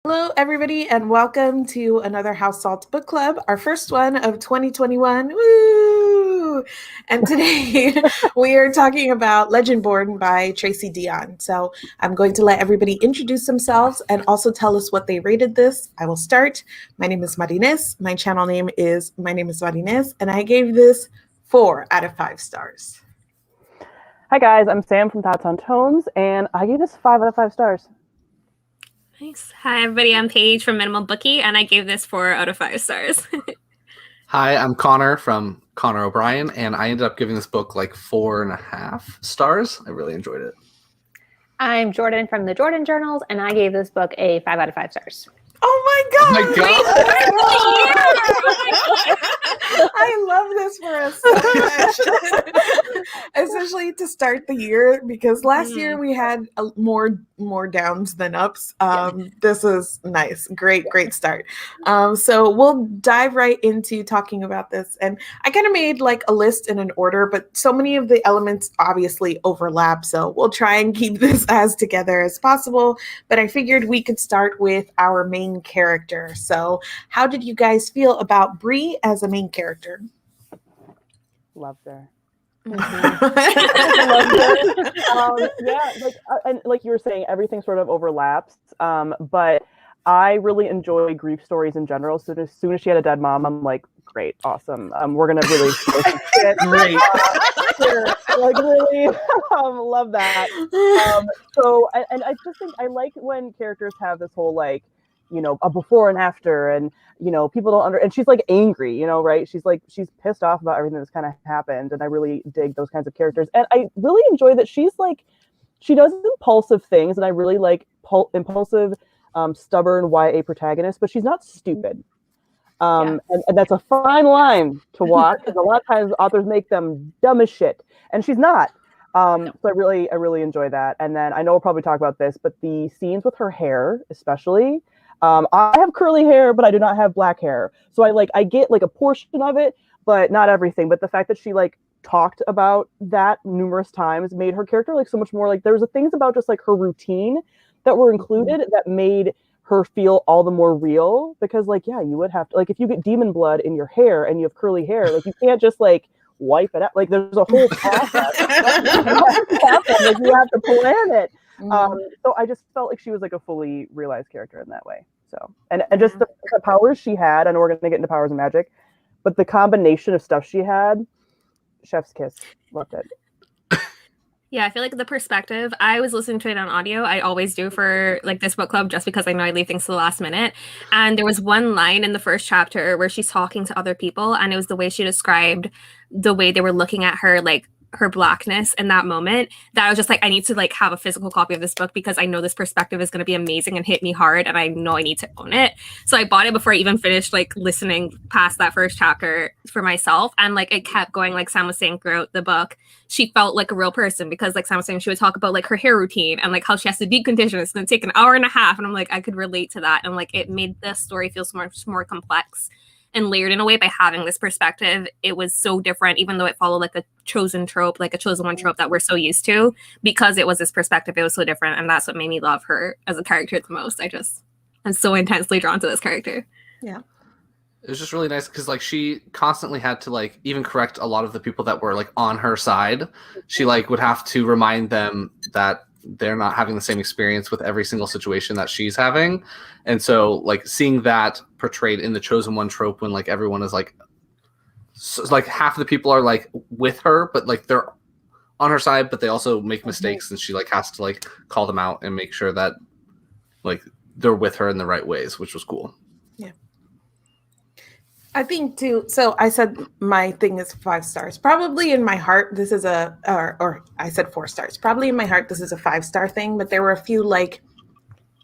Hello, everybody, and welcome to another House Salt Book Club, our first one of 2021. Woo! And today we are talking about Legendborn by Tracey Deonn. So I'm going to let everybody introduce themselves and also tell us what they rated this. I will start. My name is Marines. My channel name is Marines, and I gave this 4 out of 5 stars. Hi guys, I'm Sam from Thoughts on Tones, and I gave this 5 out of 5 stars. Nice. Hi everybody, I'm Paige from Minimal Bookie, and I gave this 4 out of 5 stars. Hi, I'm Connor from Connor O'Brien, and I ended up giving this book like 4.5 stars. I really enjoyed it. I'm Jordan from the Jordan Journals, and I gave this book a 5 out of 5 stars. Oh my God! Oh my God. I love this for us so much. Especially to start the year, because last year we had more downs than ups. This is nice. Great start. So we'll dive right into talking about this. And I kind of made like a list in an order, but so many of the elements obviously overlap. So we'll try and keep this as together as possible. But I figured we could start with our main character. So how did you guys feel about Bree as a main character? Loved her. And like you were saying, everything sort of overlaps. But I really enjoy grief stories in general. So as soon as she had a dead mom, I'm like, great, awesome. We're gonna really Great. like really love that. So I just think I like when characters have this whole like, you know, a before and after, and you know, people don't and she's like angry, you know, right? She's pissed off about everything that's kind of happened, and I really dig those kinds of characters. And I really enjoy that she does impulsive things, and I really like impulsive, stubborn YA protagonists, but she's not stupid. And that's a fine line to walk, because a lot of times authors make them dumb as shit, and she's not. So I really enjoy that. And then I know we'll probably talk about this, but the scenes with her hair, especially. I have curly hair, but I do not have black hair. So I get like a portion of it, but not everything. But the fact that she like talked about that numerous times made her character like so much more like there was things about just like her routine that were included that made her feel all the more real, because like, yeah, you would have to, like, if you get demon blood in your hair and you have curly hair, like you can't just like wipe it out. Like there's a whole process. Like, you have to plan it. So I just felt like she was like a fully realized character in that way. So and just the powers she had, I know we're gonna get into powers and magic, but the combination of stuff she had, chef's kiss. Loved it. Yeah, I feel like the perspective, I was listening to it on audio. I always do for like this book club, just because I know I leave things to the last minute. And there was one line in the first chapter where she's talking to other people, and it was the way she described the way they were looking at her, like her blackness in that moment, that I was just like, I need to like have a physical copy of this book, because I know this perspective is going to be amazing and hit me hard, and I know I need to own it. So I bought it before I even finished like listening past that first chapter for myself, and like it kept going. Like Sam was saying throughout the book, she felt like a real person, because like Sam was saying, she would talk about like her hair routine and like how she has to decondition. It's going to take an hour and a half, and I'm like, I could relate to that, and like it made the story feel so much more complex and layered in a way by having this perspective. It was so different, even though it followed like a chosen trope, like a chosen one trope that we're so used to, because it was this perspective. It was so different, and that's what made me love her as a character the most. I'm so intensely drawn to this character. Yeah. It was just really nice because like she constantly had to like even correct a lot of the people that were like on her side. She like would have to remind them that they're not having the same experience with every single situation that she's having. And so like seeing that portrayed in the chosen one trope, when like everyone is like, so, like half of the people are like with her, but like they're on her side, but they also make mistakes, and she like has to like call them out and make sure that like they're with her in the right ways, which was cool. Yeah. I think too. So I said my thing is 5 stars. Probably in my heart, this is or I said 4 stars. Probably in my heart, this is a 5-star thing. But there were a few like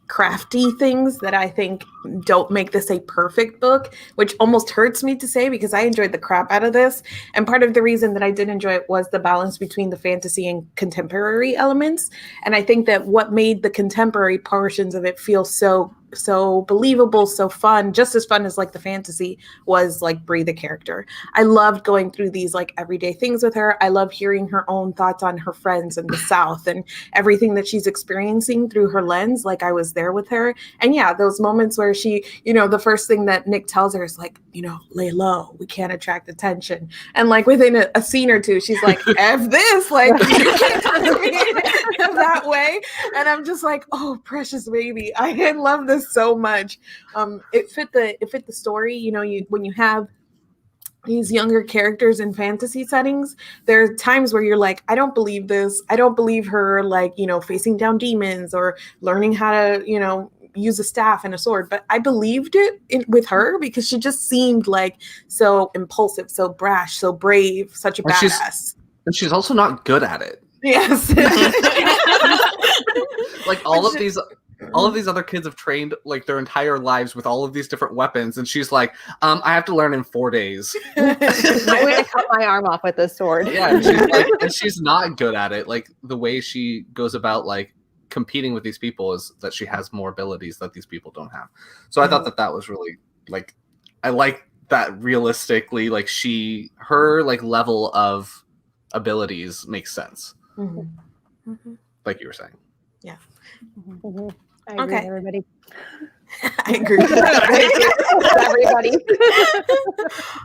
crafty things that I think don't make this a perfect book, which almost hurts me to say, because I enjoyed the crap out of this. And part of the reason that I did enjoy it was the balance between the fantasy and contemporary elements. And I think that what made the contemporary portions of it feel so so believable, so fun, just as fun as like the fantasy was like Brie the character. I loved going through these like everyday things with her. I love hearing her own thoughts on her friends in the South and everything that she's experiencing through her lens. Like I was there with her. And yeah, those moments where she, you know, the first thing that Nick tells her is like, you know, lay low, we can't attract attention. And like within a scene or two, she's like, F this, like you can't talk to me that way. And I'm just like, oh, precious baby. I love this so much. It fit the story. You know, when you have these younger characters in fantasy settings, there are times where you're like, I don't believe this. I don't believe her, like, you know, facing down demons or learning how to, you know, use a staff and a sword. But I believed it with her because she just seemed like so impulsive, so brash, so brave, such a badass. And she's also not good at it. Yes. Like all of these other kids have trained like their entire lives with all of these different weapons, and she's like, I have to learn in 4 days. I'm going to cut my arm off with this sword. Yeah, and she's like, and she's not good at it. Like the way she goes about like competing with these people is that she has more abilities that these people don't have. So I thought that was really like, I like that realistically, like her like level of abilities makes sense. Mm-hmm. Mm-hmm. Like you were saying. Yeah. Mm-hmm. I agree with everybody. I agree with everybody.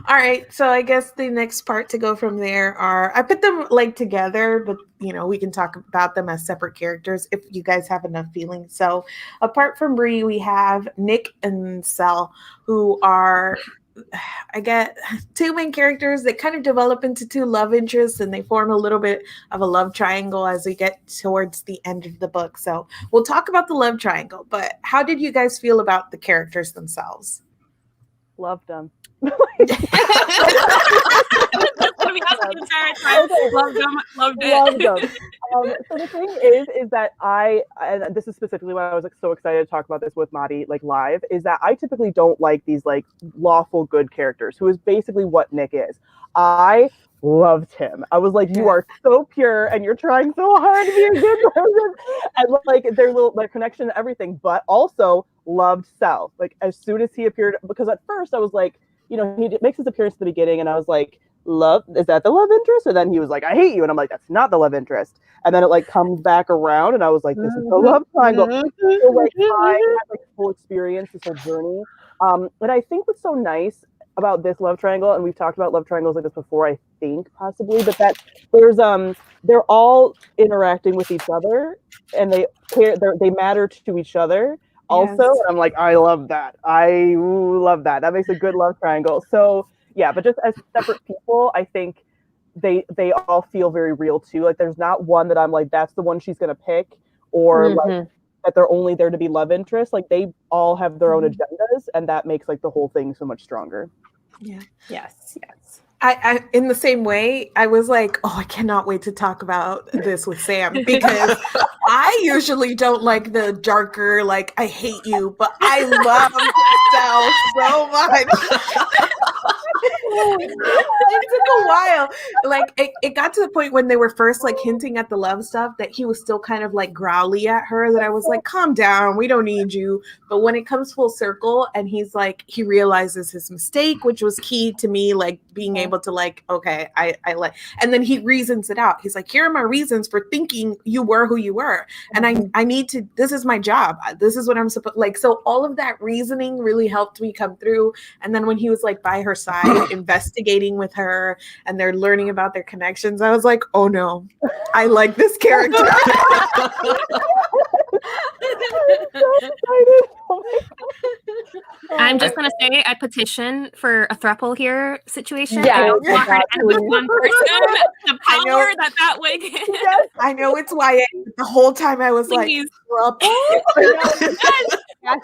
All right, so I guess the next part to go from there are, I put them like together, but you know, we can talk about them as separate characters if you guys have enough feelings. So apart from Brie, we have Nick and Sel, who are, I get two main characters that kind of develop into two love interests, and they form a little bit of a love triangle as we get towards the end of the book. So we'll talk about the love triangle, but how did you guys feel about the characters themselves? Loved them. Loved them. Loved it. So the thing is that and this is specifically why I was like so excited to talk about this with Madi like live, is that I typically don't like these like lawful good characters, who is basically what Nick is. I loved him. I was like, you are so pure and you're trying so hard to be a good person. And like their connection and everything, but also loved Sel. Like as soon as he appeared, because at first I was like, you know, he makes his appearance at the beginning and I was like, love, is that the love interest? And then he was like, I hate you. And I'm like, that's not the love interest. And then it like comes back around and I was like, this is the love triangle. So like I had like full experience, this whole journey. And I think what's so nice about this love triangle, and we've talked about love triangles like this before, I think possibly, but that there's they're all interacting with each other and they matter to each other also. Yes. And I'm like, I love that. I love that. That makes a good love triangle. So yeah, but just as separate people, I think they all feel very real too. Like there's not one that I'm like, that's the one she's gonna pick, or like that they're only there to be love interests. Like they all have their own agendas, and that makes like the whole thing so much stronger. Yeah. Yes. I in the same way, I was like, oh, I cannot wait to talk about this with Sam, because I usually don't like the darker, like, I hate you, but I love Sal so much. It took a while. Like, it got to the point when they were first, like, hinting at the love stuff that he was still kind of, like, growly at her, that I was like, calm down, we don't need you. But when it comes full circle and he's like, he realizes his mistake, which was key to me, like, being able to like, okay, I like, and then he reasons it out. He's like, here are my reasons for thinking you were who you were. And I need to, this is my job. This is what I'm supposed, like, so all of that reasoning really helped me come through. And then when he was like by her side, investigating with her and they're learning about their connections, I was like, oh no, I like this character. I'm just gonna say I petition for a throuple here situation. Yeah, I don't want her to end with one person. The power that way gives. Yes, I know it's YA. The whole time I was Please. like,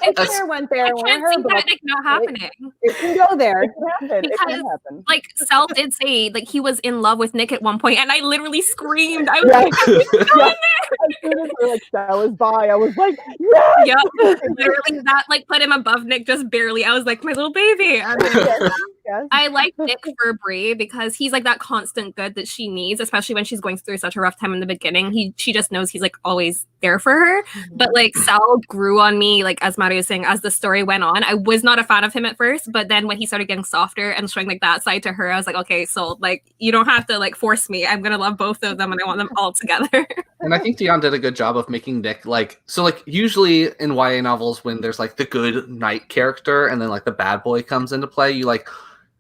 If there went there, I can't see that like not happening. It can go there. It can happen. Because, it can happen. like, Sel did say like he was in love with Nick at one point, and I literally screamed. I was like, As soon as her like Sal is by, I was like, yes! yep. Literally that like put him above Nick just barely. I was like, my little baby. And then, Yes. I like Nick for Brie because he's like that constant good that she needs, especially when she's going through such a rough time in the beginning. She just knows he's like always there for her. But like Sal grew on me, like as Mario was saying, as the story went on. I was not a fan of him at first, but then when he started getting softer and showing like that side to her, I was like, okay, so like you don't have to like force me. I'm gonna love both of them and I want them all together. And I think Deonn did a good job of making Nick like usually in YA novels when there's like the good knight character and then like the bad boy comes into play, you like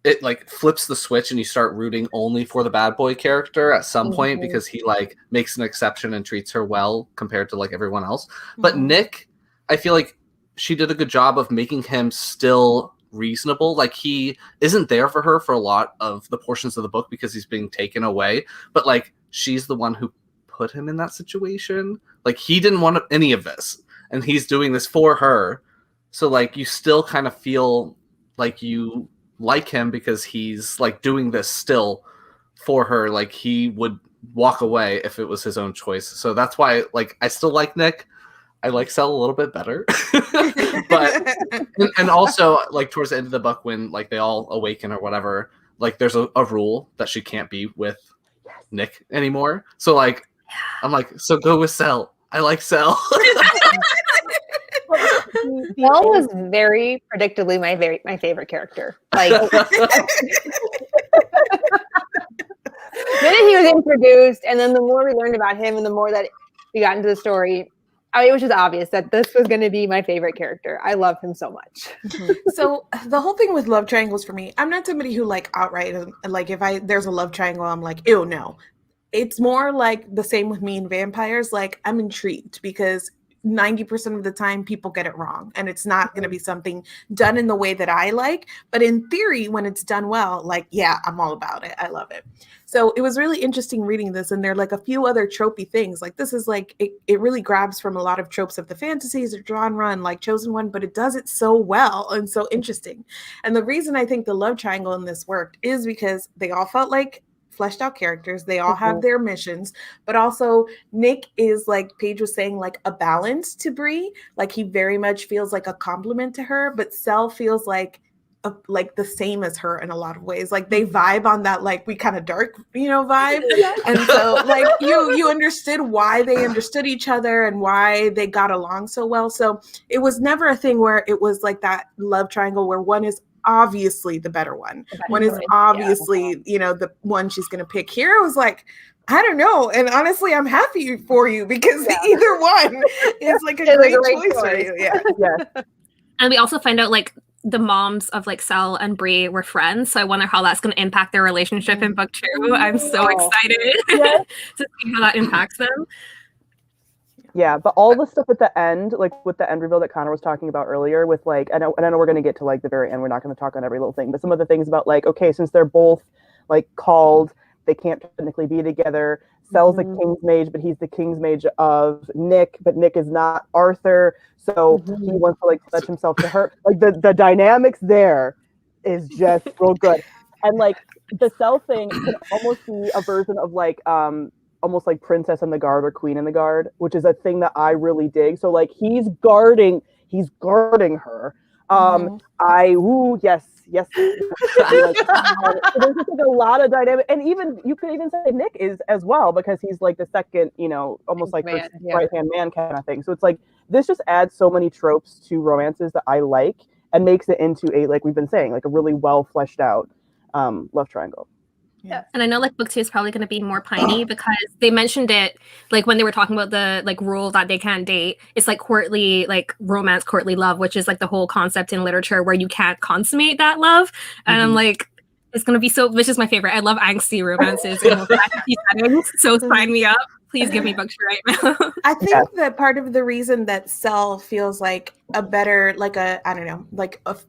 it like flips the switch and you start rooting only for the bad boy character at some point because he like makes an exception and treats her well compared to like everyone else. But Nick, I feel like she did a good job of making him still reasonable. Like he isn't there for her for a lot of the portions of the book because he's being taken away, but like she's the one who put him in that situation. Like he didn't want any of this and he's doing this for her. So like you still kind of feel like you like him because he's like doing this still for her. Like he would walk away if it was his own choice. So that's why like I still like Nick. I like Sel a little bit better. But and also like towards the end of the book when like they all awaken or whatever, like there's a rule that she can't be with Nick anymore. So like I'm like, so go with Sel. I like Sel. Sel was very predictably my favorite character. Like the minute he was introduced, and then the more we learned about him, and the more that we got into the story, I mean, it was just obvious that this was going to be my favorite character. I love him so much. So the whole thing with love triangles for me, I'm not somebody who like outright like if there's a love triangle, I'm like, ew, no. It's more like the same with me and vampires. Like I'm intrigued because 90% of the time people get it wrong and it's not going to be something done in the way that I like. But in theory, when it's done well, like, yeah, I'm all about it. I love it. So it was really interesting reading this. And there are like a few other tropey things. Like this is like, it really grabs from a lot of tropes of the fantasies or genre and like Chosen One, but it does it so well and so interesting. And the reason I think the love triangle in this worked is because they all felt like fleshed out characters. They all have their missions, but also Nick is, like Paige was saying, like a balance to Bree. Like he very much feels like a compliment to her, but Sel feels like the same as her in a lot of ways. Like they vibe on that, like we kind of dark, vibe. And so like you understood why they understood each other and why they got along so well. So it was never a thing where it was like that love triangle where one is obviously the better one. One is obviously, the one she's going to pick. Here it was like, I don't know. And honestly, I'm happy for you because either one is like a great choice for you. Yeah. And we also find out like the moms of like Sel and Bree were friends. So I wonder how that's going to impact their relationship in book 2. I'm so excited to see how that impacts them. Yeah, but all the stuff at the end, like with the end reveal that Connor was talking about earlier, with like, I know we're going to get to like the very end. We're not going to talk on every little thing, but some of the things about like, okay, since they're both like called, they can't technically be together. Sel's the King's Mage, but he's the King's Mage of Nick, but Nick is not Arthur, so he wants to like pledge himself to her. Like the dynamics there is just real good, and like the Sel thing can almost be a version of like almost like Princess in the Guard or Queen in the Guard, which is a thing that I really dig. So like he's guarding her. Yes. Like, there's just like a lot of dynamic, and even you could even say Nick is as well because he's like the second, almost like right hand man kind of thing. So it's like this just adds so many tropes to romances that I like and makes it into a, like we've been saying, like a really well fleshed out love triangle. Yeah. And I know like book 2 is probably going to be more piney because they mentioned it like when they were talking about the like rule that they can't date. It's like courtly, like romance, courtly love, which is like the whole concept in literature where you can't consummate that love. And I'm like, it's going to be so, which is my favorite. I love angsty romances in fantasy settings. So sign me up. Please give me book 2 right now. I think that part of the reason that Sel feels like a better, like a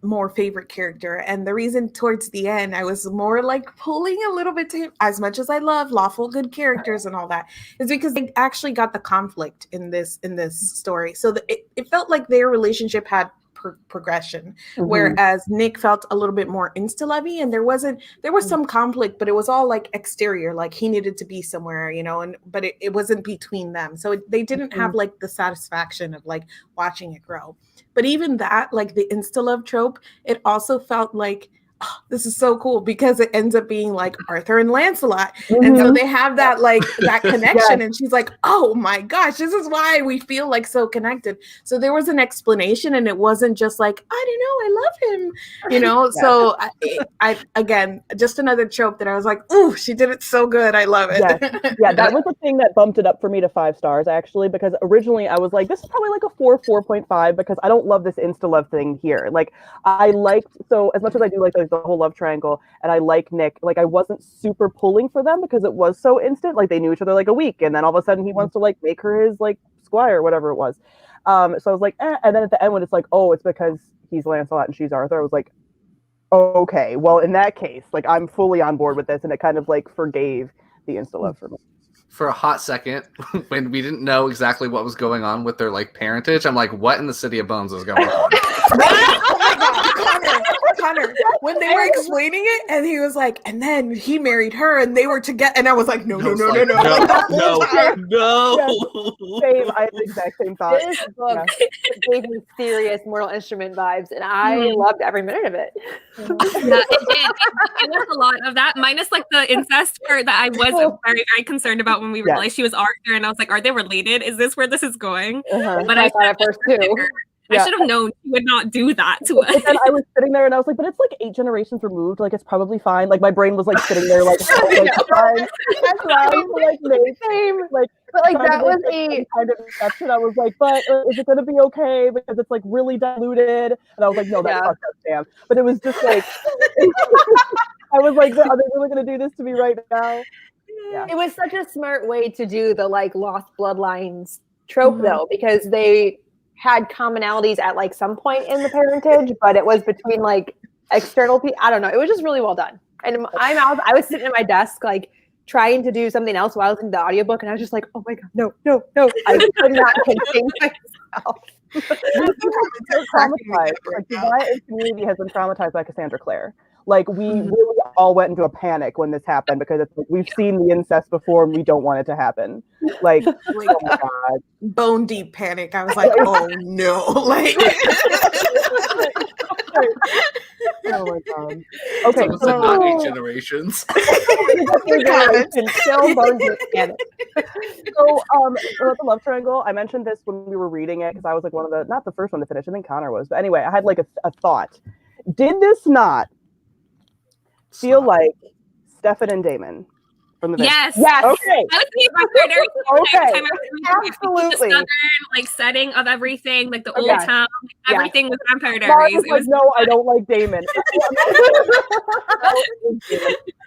more favorite character, and the reason towards the end I was more like pulling a little bit to him, as much as I love lawful good characters and all that, is because they actually got the conflict in this story. So it felt like their relationship had progression, whereas Nick felt a little bit more insta-lovey, and there was some conflict, but it was all like exterior, like he needed to be somewhere, but it wasn't between them, so they didn't have like the satisfaction of like watching it grow. But even that, like the insta-love trope, it also felt like oh, this is so cool, because it ends up being like Arthur and Lancelot. And so they have that like that connection. And she's like, oh my gosh, this is why we feel like so connected. So there was an explanation, and it wasn't just like, I don't know, I love him, you know? So I again, just another trope that I was like, ooh, she did it so good. I love it. Yeah, that was the thing that bumped it up for me to 5 stars, actually, because originally I was like, this is probably like a 4.5, because I don't love this insta-love thing here. Like, I liked, so as much as I do like the whole love triangle, and I like Nick, like, I wasn't super pulling for them because it was so instant. Like, they knew each other like a week, and then all of a sudden he wants to like make her his like squire or whatever it was. So I was like, and then at the end when it's like, oh, it's because he's Lancelot and she's Arthur, I was like, okay, well, in that case, like, I'm fully on board with this, and it kind of like forgave the insta-love for me. For a hot second, when we didn't know exactly what was going on with their like parentage, I'm like, what in the city of bones is going on? Connor, when they were explaining it, and he was like, and then he married her, and they were together, and I was like, no. No. Same, I had the exact same thought. This book gave me serious Mortal Instrument vibes, and I loved every minute of it. Yeah, it was a lot of that, minus like the incest part that I was very, very concerned about when we realized she was Arthur, and I was like, are they related? Is this where this is going? But I thought at first too. I should have known he would not do that to us. And then I was sitting there and I was like, but it's like 8 generations removed. Like, it's probably fine. Like, my brain was like sitting there like fine. That's right. Like, but like that was a kind of exception. I was like, but is it going to be okay? Because it's like really diluted. And I was like, no, that's fucked up, Sam. But it was just like, I was like, are they really going to do this to me right now? Yeah. It was such a smart way to do the like lost bloodlines trope though, because they had commonalities at like some point in the parentage, but it was between like external people. I don't know. It was just really well done. And I was sitting at my desk like trying to do something else while I was in the audiobook, and I was just like, oh my god, no. I could not contain myself. Traumatized. Like, the YA community has been traumatized by Cassandra Clare. Like, we really all went into a panic when this happened, because it's like, we've seen the incest before and we don't want it to happen. Like, oh my god, bone deep panic. I was like, oh no, like. Oh my god. Okay, so not 8 generations. Still bone deep panic. So, the love triangle, I mentioned this when we were reading it, because I was like not the first one to finish. I think Connor was, but anyway, I had like a thought. Did this not feel like Stefan and Damon from the Yes. Okay. I was thinking about that every time I was Absolutely. the southern like setting of everything, like the old town, everything was Vampire Mara Diaries. was like, no, I don't like Damon.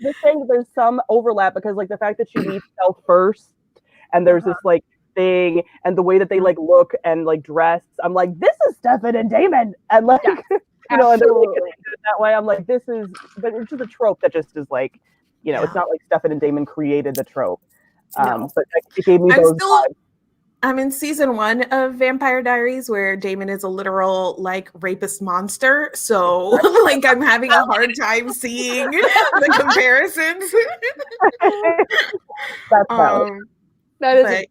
Just saying that there's some overlap, because like the fact that she meets Elle first, and there's this like thing, and the way that they like look and like dress, I'm like, this is Stefan and Damon, and like you know, and they're like that way. I'm like, this is, but it's just a trope that just is like, you know, it's not like Stefan and Damon created the trope. But it gave me those vibes. I'm in season 1 of Vampire Diaries, where Damon is a literal like rapist monster. So like I'm having a hard time seeing the comparisons. That's valid. That is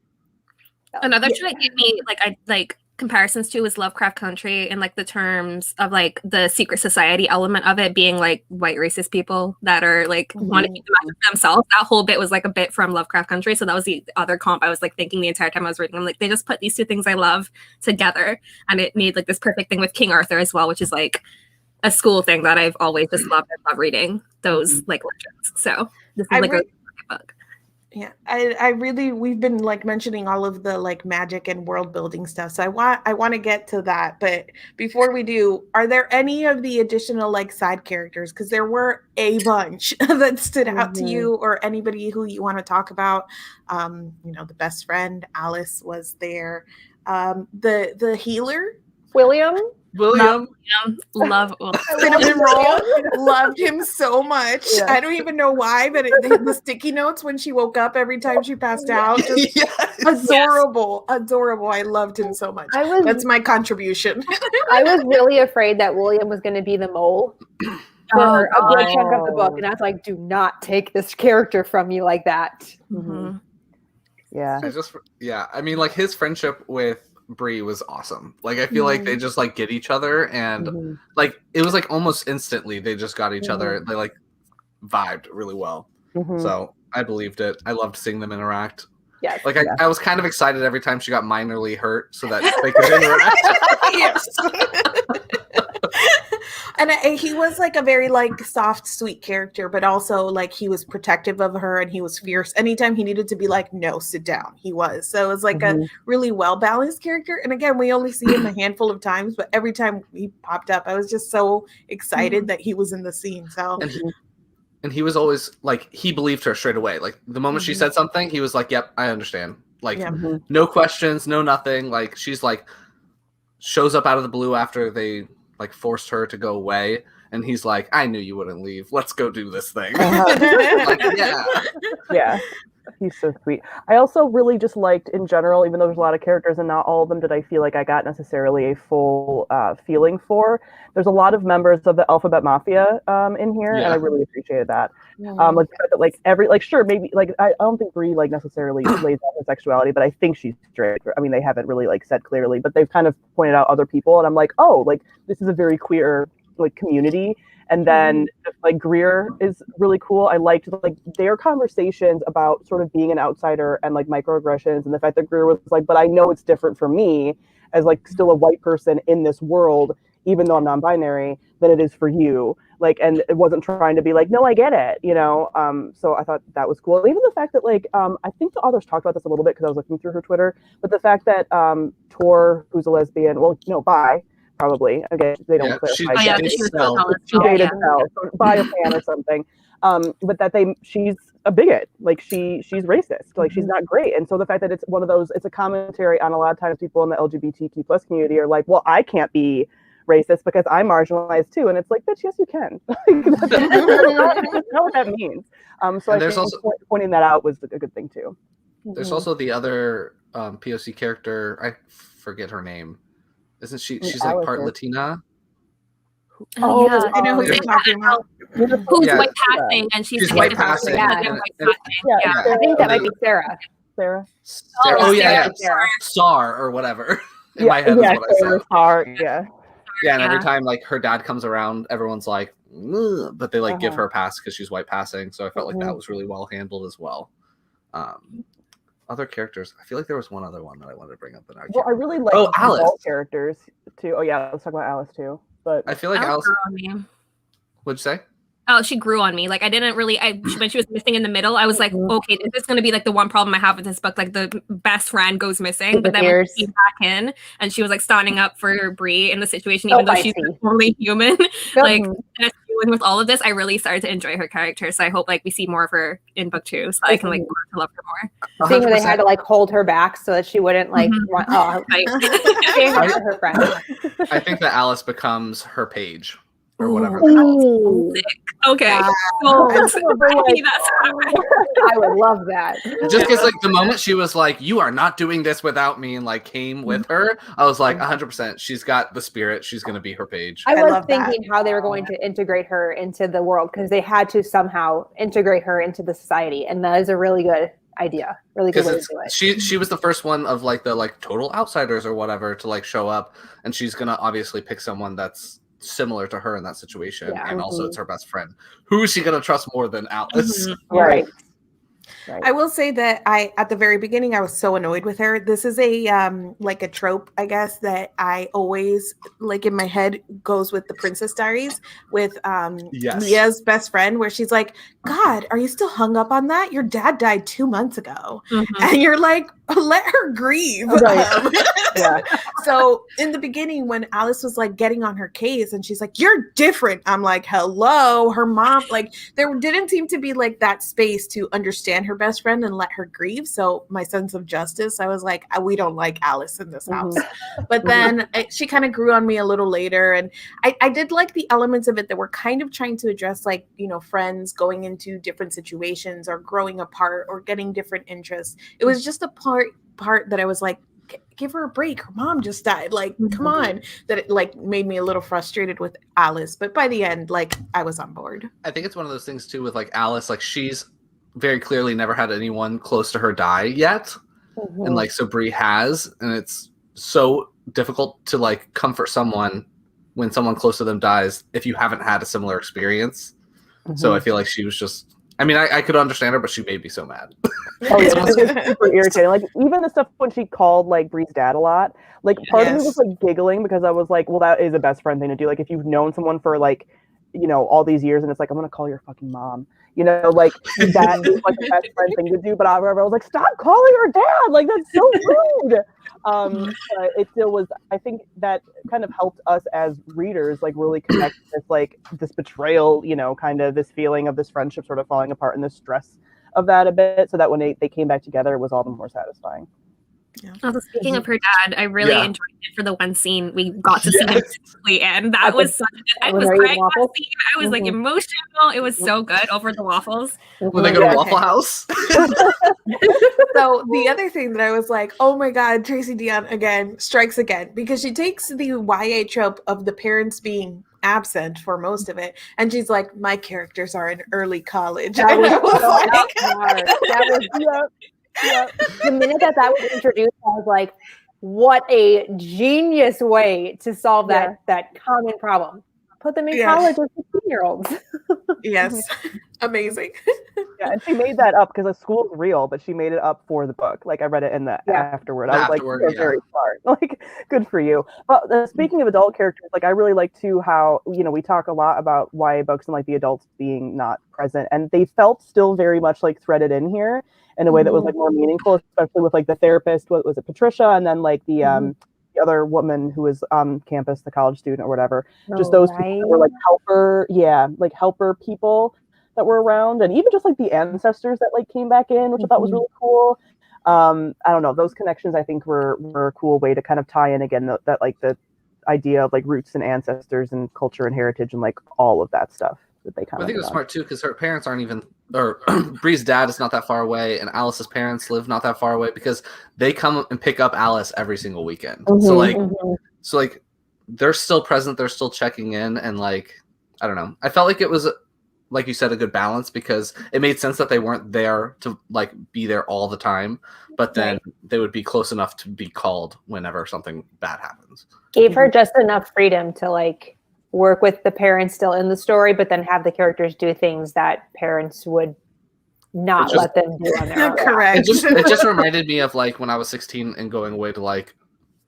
another show that gave me like comparisons to is Lovecraft Country, and like the terms of like the secret society element of it being like white racist people that are like want to keep themselves. That whole bit was like a bit from Lovecraft Country, so that was the other comp I was like thinking the entire time I was reading. I'm like, they just put these two things I love together, and it made like this perfect thing with King Arthur as well, which is like a school thing that I've always just loved. I love reading those like legends. So this is like a book. Yeah, we've been like mentioning all of the like magic and world building stuff. So I want to get to that. But before we do, are there any of the additional like side characters? Because there were a bunch that stood out to you, or anybody who you want to talk about. You know, the best friend, Alice, was there. The healer, William. Love Cinnamon Roll. Loved him so much. Yeah. I don't even know why, but the sticky notes when she woke up every time she passed out, just adorable. I loved him so much. That's my contribution. I was really afraid that William was going to be the mole for a good chunk of the book, and I was like, do not take this character from me like that. Yeah. I mean, like his friendship with Bree was awesome. Like I feel like they just like get each other, and like it was like almost instantly they just got each other. They like vibed really well. So I believed it. I loved seeing them interact. Yes. Like I was kind of excited every time she got minorly hurt so that they could interact. Yes. And he was like a very like soft, sweet character, but also like he was protective of her and he was fierce. Anytime he needed to be like, no, sit down, he was. So it was like a really well balanced character. And again, we only see him a handful of times, but every time he popped up, I was just so excited that he was in the scene. So. And he was always like, he believed her straight away. Like the moment she said something, he was like, yep, I understand. Like no questions, no nothing. Like she's like shows up out of the blue after they like forced her to go away. And he's like, I knew you wouldn't leave. Let's go do this thing. Like, yeah. He's so sweet. I also really just liked in general, even though there's a lot of characters and not all of them did I feel like I got necessarily a full feeling for. There's a lot of members of the Alphabet Mafia in here, and I really appreciated that. Like every sure maybe like I don't think Bree like necessarily lays out her sexuality, but I think she's straight. I mean, they haven't really like said clearly, but they've kind of pointed out other people, and I'm like, oh, like this is a very queer like community. And then like Greer is really cool. I liked like their conversations about sort of being an outsider and like microaggressions, and the fact that Greer was like, but I know it's different for me as like still a white person in this world, even though I'm non-binary, than it is for you. Like, and it wasn't trying to be like, no, I get it, you know? So I thought that was cool. And even the fact that like, I think the authors talked about this a little bit because I was looking through her Twitter, but the fact that Tor, who's a lesbian, well, no, bi, probably. Again, they don't clarify. She dated Sel, so by a fan or something. But that she's a bigot. Like she's racist. Like she's not great. And so the fact that it's one of those, it's a commentary on a lot of times people in the LGBTQ plus community are like, well, I can't be racist because I'm marginalized too. And it's like, bitch, yes, you can. That's not what that means. So I think also, pointing that out was a good thing too. There's also the other POC character. I forget her name. Isn't she? She's like part Latina. Oh, yeah. I know who you're talking about. Who's white passing, and she's white passing. I think that might be Sarah. Oh yeah. Star or whatever. In my head is what I said. Star. Yeah. Yeah, and every time like her dad comes around, everyone's like, ugh, but they like give her a pass because she's white passing. So I felt like that was really well handled as well. Other characters, I feel like there was one other one that I wanted to bring up. I really like Alice characters too. Oh yeah, let's talk about Alice too. But I feel like Alice. What'd you say? Oh, she grew on me. Like I didn't really. When she was missing in the middle, I was like, okay, this is going to be like the one problem I have with this book. Like the best friend goes missing, but then when she came back in and she was like standing up for Bree in the situation, even though she's totally human, like and dealing with all of this, I really started to enjoy her character. So I hope like we see more of her in book 2, so I can like learn to love her more. Seeing where they had to like hold her back so that she wouldn't like want her friend. I think that Alice becomes her page. Or whatever. Okay. I would love that. Just because like the moment she was like, you are not doing this without me, and like came with her, I was like 100%. She's got the spirit. She's going to be her page. I was thinking how they were going to integrate her into the world because they had to somehow integrate her into the society. And that is a really good idea. Really good way to do it. She was the first one of like the like total outsiders or whatever to like show up. And she's going to obviously pick someone that's similar to her in that situation, and also it's her best friend. Who is she going to trust more than Alice? Right. I will say that at the very beginning, I was so annoyed with her. This is a like a trope, I guess, that I always like in my head goes with the Princess Diaries with Leah's best friend, where she's like, God, are you still hung up on that? Your dad died 2 months ago. And you're like, let her grieve. So in the beginning, when Alice was like getting on her case and she's like, you're different. I'm like, hello, her mom, like there didn't seem to be like that space to understand her best friend and let her grieve. So my sense of justice, I was like, we don't like Alice in this house. But then she kind of grew on me a little later. And I did like the elements of it that were kind of trying to address like, you know, friends going into different situations or growing apart or getting different interests. It was just a part that I was like, give her a break. Her mom just died. Like, come on. That it like made me a little frustrated with Alice. But by the end, like I was on board. I think it's one of those things too with like Alice, like she's very clearly never had anyone close to her die yet. And like so Bree has, and it's so difficult to like comfort someone when someone close to them dies if you haven't had a similar experience. So I feel like she was just, I mean, I could understand her, but she made me so mad. Oh yeah, it was super irritating. Like even the stuff when she called like Bree's dad a lot, like part of me was like giggling because I was like, well, that is a best friend thing to do. Like if you've known someone for like, you know, all these years and it's like, I'm gonna call your fucking mom. You know, like that is like the best friend thing to do. But I was like, stop calling her dad. Like that's so rude. But it still was. I think that kind of helped us as readers, like really connect with like this betrayal. You know, kind of this feeling of this friendship sort of falling apart and the stress of that a bit. So that when they came back together, it was all the more satisfying. Yeah. Also, speaking of her dad, I really enjoyed it for the one scene we got to see him physically, and that was such good. I was crying that scene. I was like emotional. It was so good over the waffles. When they go to Waffle House. So the other thing that I was like, oh my God, Tracey Deonn again strikes again, because she takes the YA trope of the parents being absent for most of it, and she's like, my characters are in early college. That was the minute that was introduced, I was like, what a genius way to solve that common problem. Put them in college with 15-year-olds. Yes. Amazing. Yeah, and she made that up because the school's real, but she made it up for the book. Like I read it in the afterward. I was like, you're very smart. Like, good for you. But speaking of adult characters, like I really like too how, you know, we talk a lot about YA books and like the adults being not present, and they felt still very much like threaded in here in a way that was like more meaningful, especially with like the therapist. What was it, Patricia, and then like the other woman who was on campus, the college student or whatever. Just those people that were like helper people that were around, and even just like the ancestors that like came back in, which I thought was really cool. I don't know, those connections I think were a cool way to kind of tie in again that like the idea of like roots and ancestors and culture and heritage and like all of that stuff that they kind of. I think it was smart too because her parents aren't even, or Bree's dad is not that far away, and Alice's parents live not that far away because they come and pick up Alice every single weekend. So like they're still present, they're still checking in, and like I don't know, I felt like it was, like you said, a good balance because it made sense that they weren't there to like be there all the time, but then they would be close enough to be called whenever something bad happens. Gave her just enough freedom to like work with the parents still in the story, but then have the characters do things that parents would not let them do on their own. Correct. It just reminded me of like when I was 16 and going away to like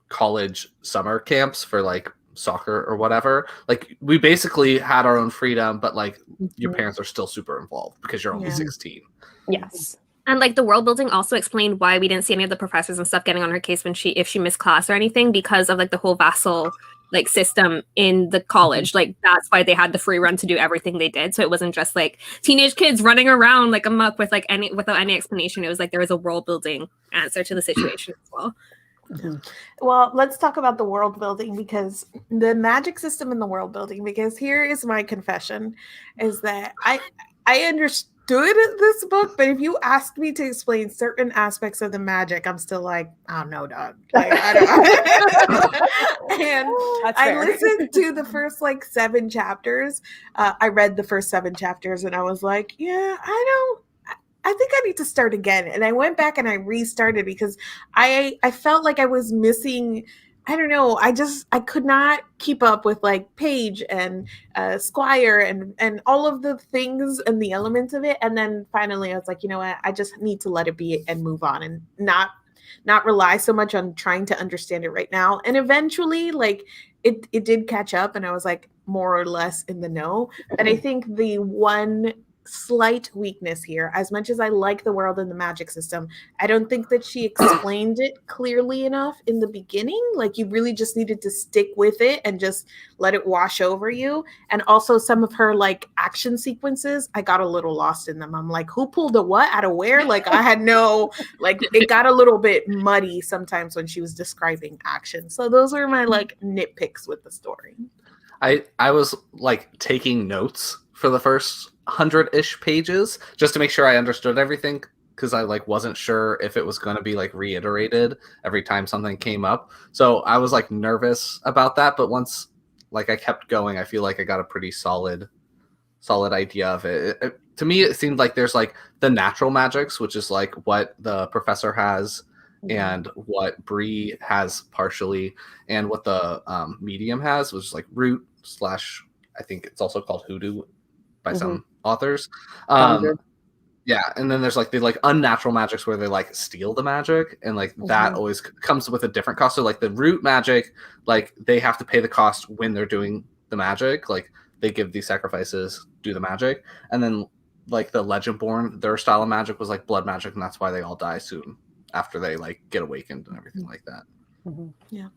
college summer camps for like soccer or whatever. Like we basically had our own freedom, but like your parents are still super involved because you're only 16. Yes. And like the world building also explained why we didn't see any of the professors and stuff getting on her case when if she missed class or anything, because of like the whole vassal like system in the college. Like that's why they had the free run to do everything they did. So it wasn't just like teenage kids running around like amok with like without any explanation. It was like there was a world building answer to the situation as well. Well, let's talk about the world building, because the magic system in the world building, because here is my confession, is that I understood this book, but if you asked me to explain certain aspects of the magic, I'm still like, I don't know, dog. Like, I don't. And I listened to the first like 7 chapters. I read the first 7 chapters and I was like, yeah, I think I need to start again. And I went back and I restarted because I felt like I was missing, I don't know, I could not keep up with like Paige and Squire and all of the things and the elements of it. And then finally I was like, you know what, I just need to let it be and move on and not rely so much on trying to understand it right now. And eventually like it did catch up and I was like more or less in the know. And I think the one slight weakness here, as much as I like the world and the magic system, I don't think that she explained it clearly enough in the beginning. Like you really just needed to stick with it and just let it wash over you. And also some of her like action sequences, I got a little lost in them. I'm like, who pulled a what out of where? Like I had no, like it got a little bit muddy sometimes when she was describing action. So those are my like nitpicks with the story. I was like taking notes for the first 100-ish pages just to make sure I understood everything, because I like wasn't sure if it was going to be like reiterated every time something came up. So I was like nervous about that, but once like I kept going, I feel like I got a pretty solid idea of it. To me, it seemed like there's like the natural magics, which is like what the professor has, and what Bree has partially, and what the medium has, which is like root / I think it's also called hoodoo by some authors. Yeah, and then there's like the like unnatural magics where they like steal the magic, and like that always comes with a different cost. So like the root magic, like they have to pay the cost when they're doing the magic. Like they give these sacrifices, do the magic, and then like the Legendborn, their style of magic was like blood magic, and that's why they all die soon after they like get awakened and everything like that. Yeah.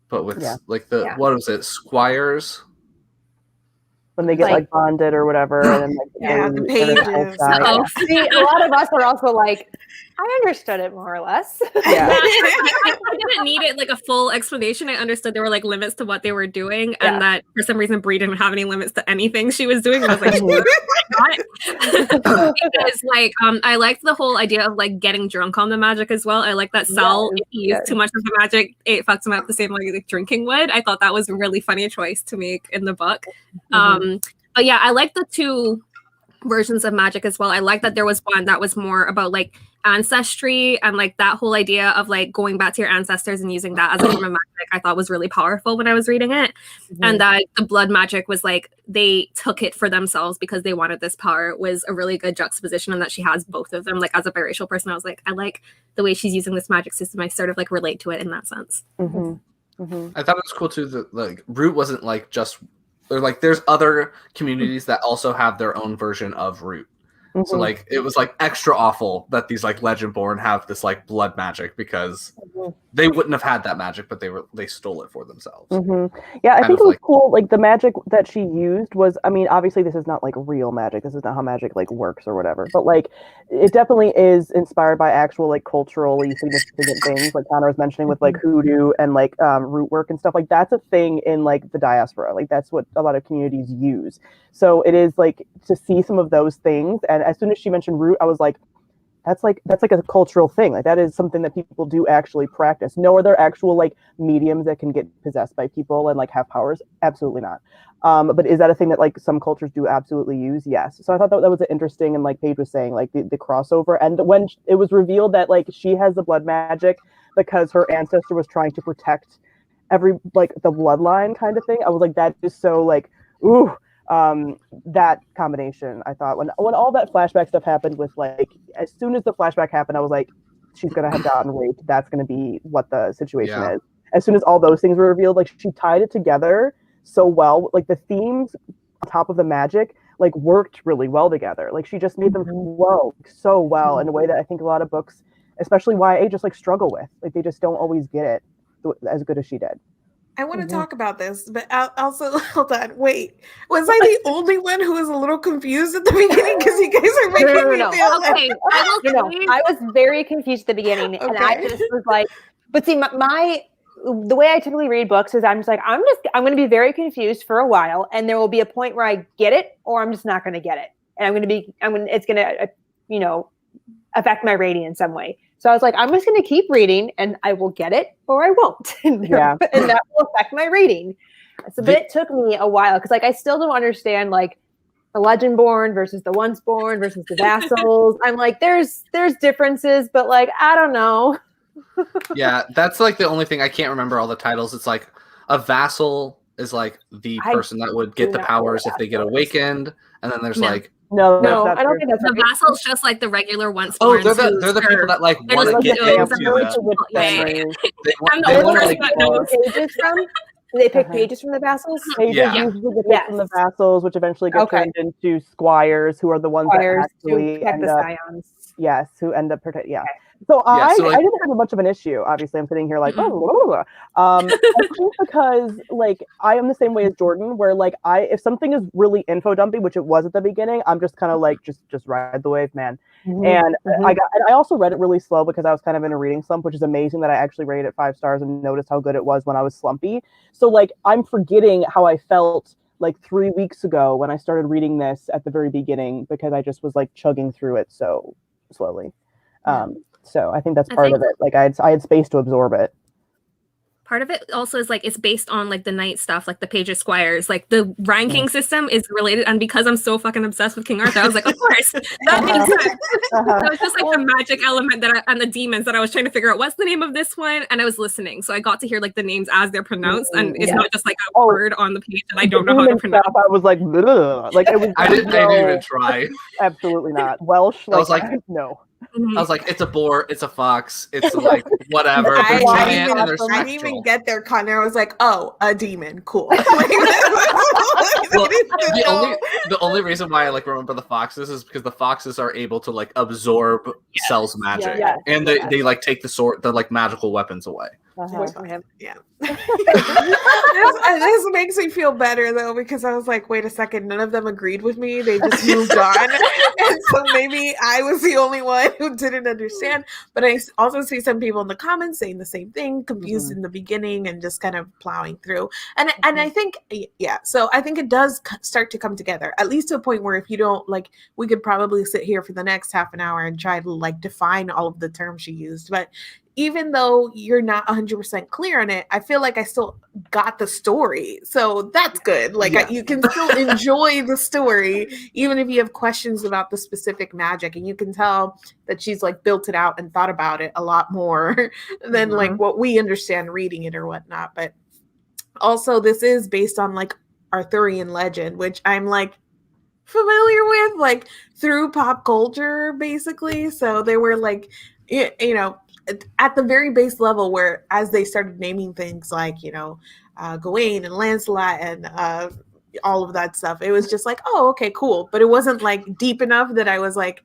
But with like the what was it, squires? When they get like bonded or whatever, and then like the pages. See, a lot of us are also like, I understood it more or less. Yeah. I didn't need it like a full explanation. I understood there were like limits to what they were doing, and that for some reason Brie didn't have any limits to anything she was doing. And I was like, because like I liked the whole idea of like getting drunk on the magic as well. I like that Sal, if he used too much of the magic, it fucks him up the same way like drinking would. I thought that was a really funny choice to make in the book. But yeah, I like the two versions of magic as well. I like that there was one that was more about like ancestry and like that whole idea of like going back to your ancestors and using that as a form of magic. I thought was really powerful when I was reading it. And that the blood magic was like they took it for themselves because they wanted this power. It was a really good juxtaposition, and that she has both of them. Like as a biracial person, I was like, I like the way she's using this magic system. I sort of like relate to it in that sense. I thought it was cool too that like root wasn't like just like there's other communities that also have their own version of root. So like it was like extra awful that these like Legendborn have this like blood magic because they wouldn't have had that magic, but they stole it for themselves. Yeah, I think it was cool. Like the magic that she used was, I mean, obviously this is not like real magic. This is not how magic like works or whatever. But like it definitely is inspired by actual like culturally significant things, like Connor was mentioning with like hoodoo and like root work and stuff. Like that's a thing in like the diaspora. Like that's what a lot of communities use. So it is like to see some of those things. And as soon as she mentioned root, I was like, that's like a cultural thing. Like that is something that people do actually practice. No, are there actual like mediums that can get possessed by people and like have powers? Absolutely not. But is that a thing that like some cultures do absolutely use? Yes. So I thought that was interesting, and like Paige was saying, like the crossover. And when it was revealed that like she has the blood magic because her ancestor was trying to protect every like the bloodline kind of thing, I was like, that is so like, ooh. That combination, I thought when all that flashback stuff happened with like, as soon as the flashback happened, I was like, she's gonna have gotten raped. That's gonna be what the situation is. As soon as all those things were revealed, like she tied it together so well. Like the themes on top of the magic like worked really well together. Like she just made them flow so well in a way that I think a lot of books, especially YA, just like struggle with. Like they just don't always get it as good as she did. I want to talk about this, but also, hold on, wait. Was I the only one who was a little confused at the beginning? Because you guys are making me feel like... I was very confused at the beginning, and I just was like, but see, the way I typically read books is I'm just like, I'm going to be very confused for a while, and there will be a point where I get it, or I'm just not going to get it. And it's going to, affect my rating in some way. So I was like, I'm just going to keep reading and I will get it or I won't. And that will affect my rating. So, but it took me a while because like I still don't understand like the Legendborn versus the Onceborn versus the vassals. I'm like, there's differences, but like, I don't know. Yeah, that's like the only thing. I can't remember all the titles. It's like a vassal is like the person that would get the powers if they get awakened. And then there's like, No, I don't think that's the vassals. Just like the regular ones. Oh, they're the people that like want to get into They pick pages from the vassals. Pages usually get from the vassals, which eventually get turned into squires, who are the ones that actually protect the scions. Yes, who end up protect. Yeah. So I didn't have much of an issue. Obviously, I'm sitting here like, I think because like I am the same way as Jordan, where like if something is really info dumpy, which it was at the beginning, I'm just kind of like just ride the wave, man. And I also read it really slow because I was kind of in a reading slump, which is amazing that I actually rated it 5 stars and noticed how good it was when I was slumpy. So like I'm forgetting how I felt like 3 weeks ago when I started reading this at the very beginning because I just was like chugging through it so slowly. So I think that's part of it. Like I had space to absorb it. part of it also is like it's based on like the knight stuff, like the page of squires, like the ranking system is related. And because I'm so fucking obsessed with King Arthur, I was like, of course, that makes sense. So it's just like the magic element and the demons that I was trying to figure out what's the name of this one, and I was listening, so I got to hear like the names as they're pronounced, and it's not just like a word on the page that I don't know how to pronounce. I was like, bleh. Like it was. I didn't even try. Absolutely not. Welsh. Like, I was like, no. I was like, it's a boar, it's a fox, it's like whatever. I Giant and they're didn't even spectral. get there, Connor. I was like, oh, a demon, cool. Like, Well, the only reason why I like remember the foxes is because the foxes are able to like absorb Cell's magic, and they like take the sword, the like magical weapons away. From him. Yeah. this makes me feel better though, because I was like, wait a second, none of them agreed with me. They just moved on. And so maybe I was the only one who didn't understand. But I also see some people in the comments saying the same thing, confused in the beginning and just kind of plowing through. And I think, so I think it does start to come together, at least to a point where if you don't, like, we could probably sit here for the next half an hour and try to like define all of the terms she used. But even though you're not 100% clear on it, I feel like I still got the story. So that's good. Like you can still enjoy the story, even if you have questions about the specific magic. And you can tell that she's like built it out and thought about it a lot more than like what we understand reading it or whatnot. But also this is based on like Arthurian legend, which I'm like familiar with like through pop culture, basically. So they were like, you know, at the very base level, where as they started naming things like, you know, Gawain and Lancelot and all of that stuff, it was just like, oh, okay, cool. But it wasn't like deep enough that I was like,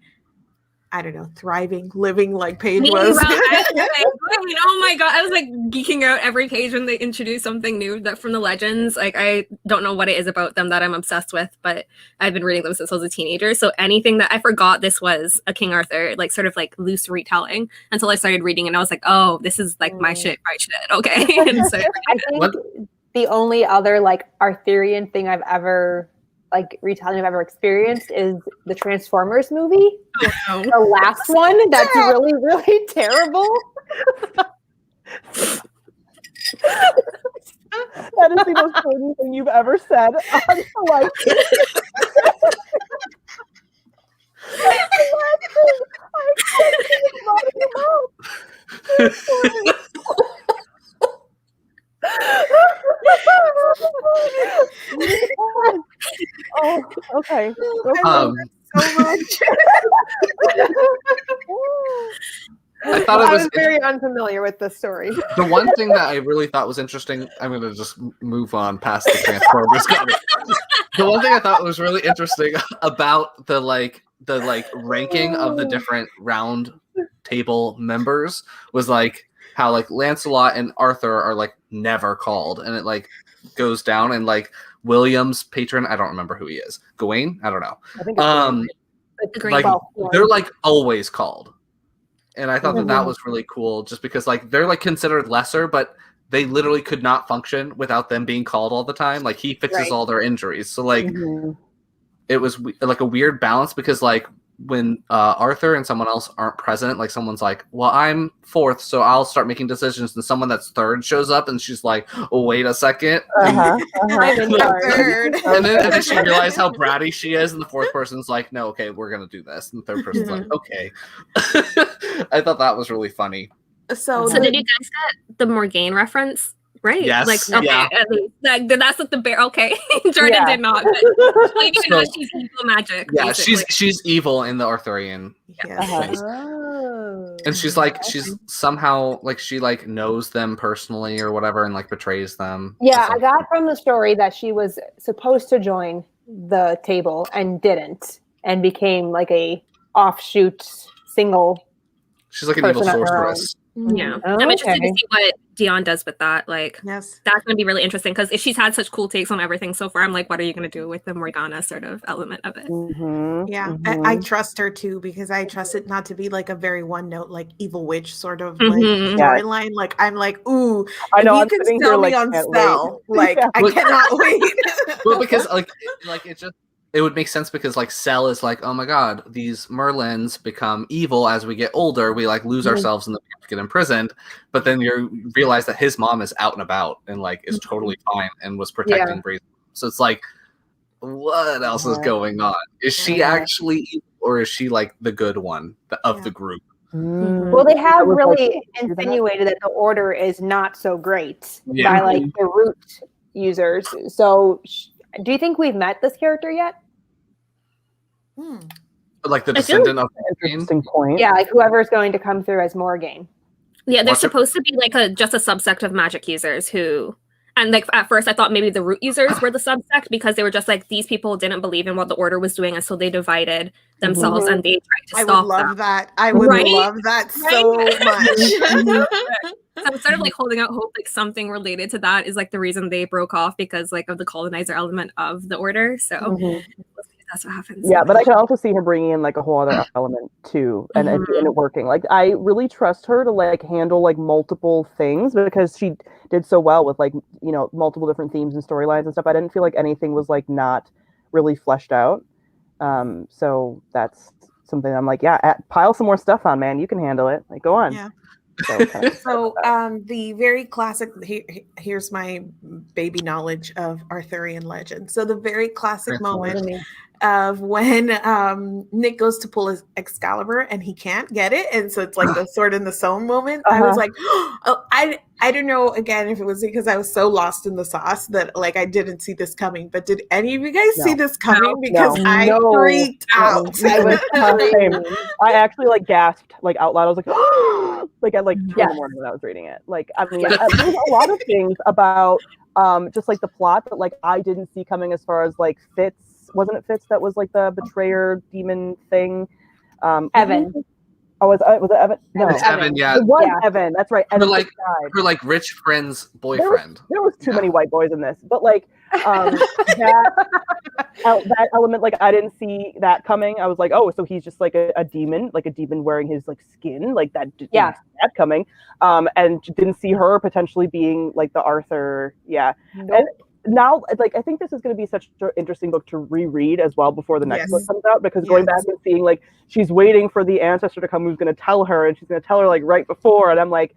I don't know, thriving, living like Paige was. Oh my god, I was like geeking out every page when they introduced something new that from the legends. Like I don't know what it is about them that I'm obsessed with, but I've been reading them since I was a teenager. So anything that I forgot this was a King Arthur, like sort of like loose retelling, until I started reading and I was like, oh, this is like my shit, okay. And so I think the only other like Arthurian thing I've ever like retelling I've ever experienced is the Transformers movie. Oh, no. The last one that's really, really terrible. That is the most funny thing you've ever said on like. Oh, okay. So much. I thought I it was very unfamiliar with this story. the one thing that I really thought was interesting. I'm going to just move on past the Transformers comic. The one thing I thought was really interesting about the ranking of the different round table members was like how like Lancelot and Arthur are like never called, and it like goes down, and like William's patron, I don't remember who he is. Gawain, I don't know. I think Like they're like always called. And I thought that was really cool, just because like they're like considered lesser, but they literally could not function without them being called all the time. Like he fixes all their injuries. So like it was like a weird balance, because like when Arthur and someone else aren't present, like someone's like, well, I'm fourth, so I'll start making decisions, and someone that's third shows up and she's like, oh, wait a second. I'm in charge. And then she realized how bratty she is, and the fourth person's like, no, okay, we're gonna do this, and the third person's like, okay. I thought that was really funny. So did you guys get the Morgaine reference? Right. Yes. Like, okay, Yeah. like, that's what the bear. Okay, Jordan did not. But like, you know, she's evil magic. Yeah, basically. she's evil in the Arthurian. yes. And she's like, she's somehow like, she like knows them personally or whatever, and like betrays them. Yeah, I got from the story that she was supposed to join the table and didn't, and became like a offshoot single. She's like an evil person on her sorceress. Yeah, Oh, I'm interested okay. to see what Deonn does with that. Like, Yes. that's going to be really interesting, because if she's had such cool takes on everything so far, I'm like, what are you going to do with the Morgana sort of element of it? Yeah, I trust her too, because I trust it not to be like a very one note, like evil witch sort of like storyline. Like I'm like, ooh, I know. if you can sell me on spell, like I cannot wait. Well, because like it would make sense because like Cell is like, oh my god, these Merlins become evil as we get older. We like lose ourselves and then we have to get imprisoned. But then you realize that his mom is out and about and like is totally fine and was protecting Breeze. So it's like, what else is going on? Is she actually evil, or is she like the good one of the group? Well, they have really insinuated that the Order is not so great by like the root users. So do you think we've met this character yet? Like the descendant of interesting point. Yeah, like whoever is going to come through as Morgaine. Yeah, they're supposed to be like just a subsect of magic users who, and like at first I thought maybe the root users were the subsect because they were just like these people didn't believe in what the Order was doing, and so they divided themselves and they tried to stop them. I would love that. I would love that so much. So instead of like holding out hope, like something related to that is like the reason they broke off because like of the colonizer element of the Order. So we'll see if that's what happens. Yeah, but I can also see her bringing in like a whole other element too, and it working. Like I really trust her to like handle like multiple things because she did so well with like multiple different themes and storylines and stuff. I didn't feel like anything was like not really fleshed out. So that's something I'm like, pile some more stuff on, man. You can handle it. Like, go on. Yeah. So the very classic, here's my baby knowledge of Arthurian legend. So the very classic moment of when Nick goes to pull his Excalibur and he can't get it, and so it's like the sword in the stone moment. I was like, I don't know again if it was because I was so lost in the sauce that like I didn't see this coming. But did any of you guys see this coming? Because I freaked out. I actually like gasped like out loud. I was like, like at like 2 in the morning when I was reading it. Like I mean, there's a lot of things about just like the plot that like I didn't see coming as far as like Fitz. Wasn't it Fitz that was like the betrayer demon thing? Evan. Oh, was it Evan? No, it's Evan. Yeah, it was Evan. That's right. Her like rich friend's boyfriend. There was too many white boys in this, but like that element, like I didn't see that coming. I was like, oh, so he's just like a demon, like a demon wearing his like skin, like that. Didn't see that coming. And didn't see her potentially being like the Arthur. Yeah. Nope. And now, like, I think this is going to be such an interesting book to reread as well before the next book comes out, because going back and seeing, like, she's waiting for the ancestor to come who's going to tell her, and she's going to tell her, like, right before, and I'm like,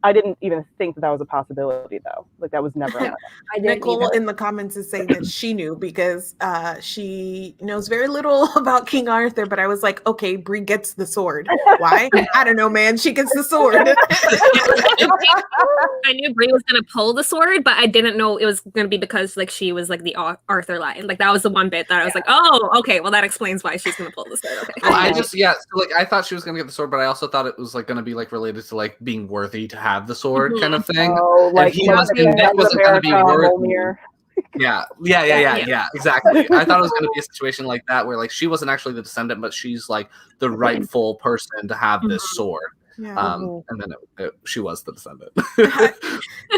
I didn't even think that was a possibility, though. Like, that was never happening. Nicole in the comments is saying that she knew because she knows very little about King Arthur, but I was like, okay, Bree gets the sword. Why? I don't know, man. She gets the sword. I knew Bree was going to pull the sword, but I didn't know it was going to be because like she was like the Arthur line. Like that was the one bit that I was like, oh, okay, well that explains why she's going to pull the sword. Okay. Well, so like I thought she was going to get the sword, but I also thought it was like going to be like related to like being worthy to have the sword kind of thing. Oh, like Nick wasn't going to be worthy. Yeah, exactly. I thought it was going to be a situation like that where like she wasn't actually the descendant, but she's like the rightful person to have this sword. Yeah. And then she was the descendant.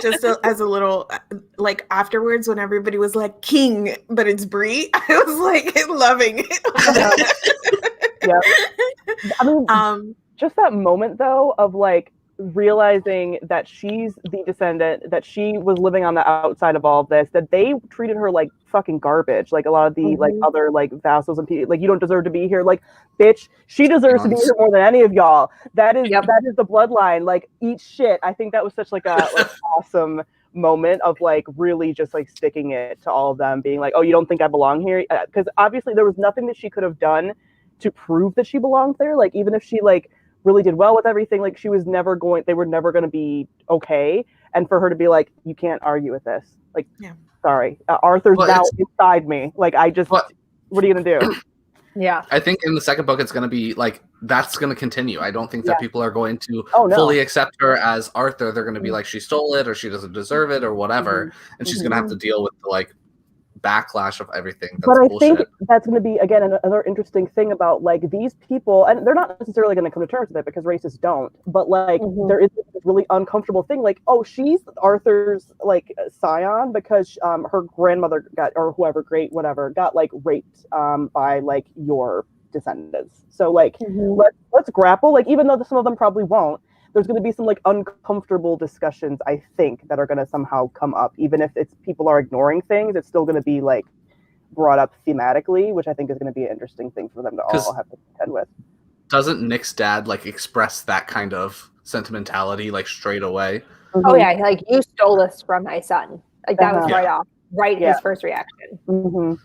Just as a little, like afterwards when everybody was like king, but it's Bree, I was like loving it. Yeah. I mean, just that moment though of like realizing that she's the descendant, that she was living on the outside of all of this, that they treated her like fucking garbage, like a lot of the like other like vassals and people, like you don't deserve to be here, like bitch, she deserves to be here more than any of y'all. That is that is the bloodline, like eat shit. I think that was such like a like, awesome moment of like really just like sticking it to all of them, being like, oh, you don't think I belong here? Because obviously there was nothing that she could have done to prove that she belonged there. Like even if she like really did well with everything, like they were never going to be okay. And for her to be like, you can't argue with this, like sorry, Arthur's now inside me, like I just what are you gonna do? I think in the second book it's going to be like that's going to continue. I don't think that people are going to fully accept her as Arthur. They're going to be like, she stole it or she doesn't deserve it or whatever, and she's going to have to deal with the like backlash of everything. But I think that's going to be again another interesting thing about like these people, and they're not necessarily going to come to terms with it because racists don't, but like there is this really uncomfortable thing, like, oh, she's Arthur's like scion because her grandmother got, or whoever, great whatever, got like raped by like your descendants. So like let's grapple, like even though some of them probably won't, there's going to be some like uncomfortable discussions, I think, that are going to somehow come up. Even if it's people are ignoring things, it's still going to be like brought up thematically, which I think is going to be an interesting thing for them to all have to contend with. Doesn't Nick's dad like express that kind of sentimentality like straight away? Oh yeah, like, you stole this from my son. Like, that was Yeah. his first reaction.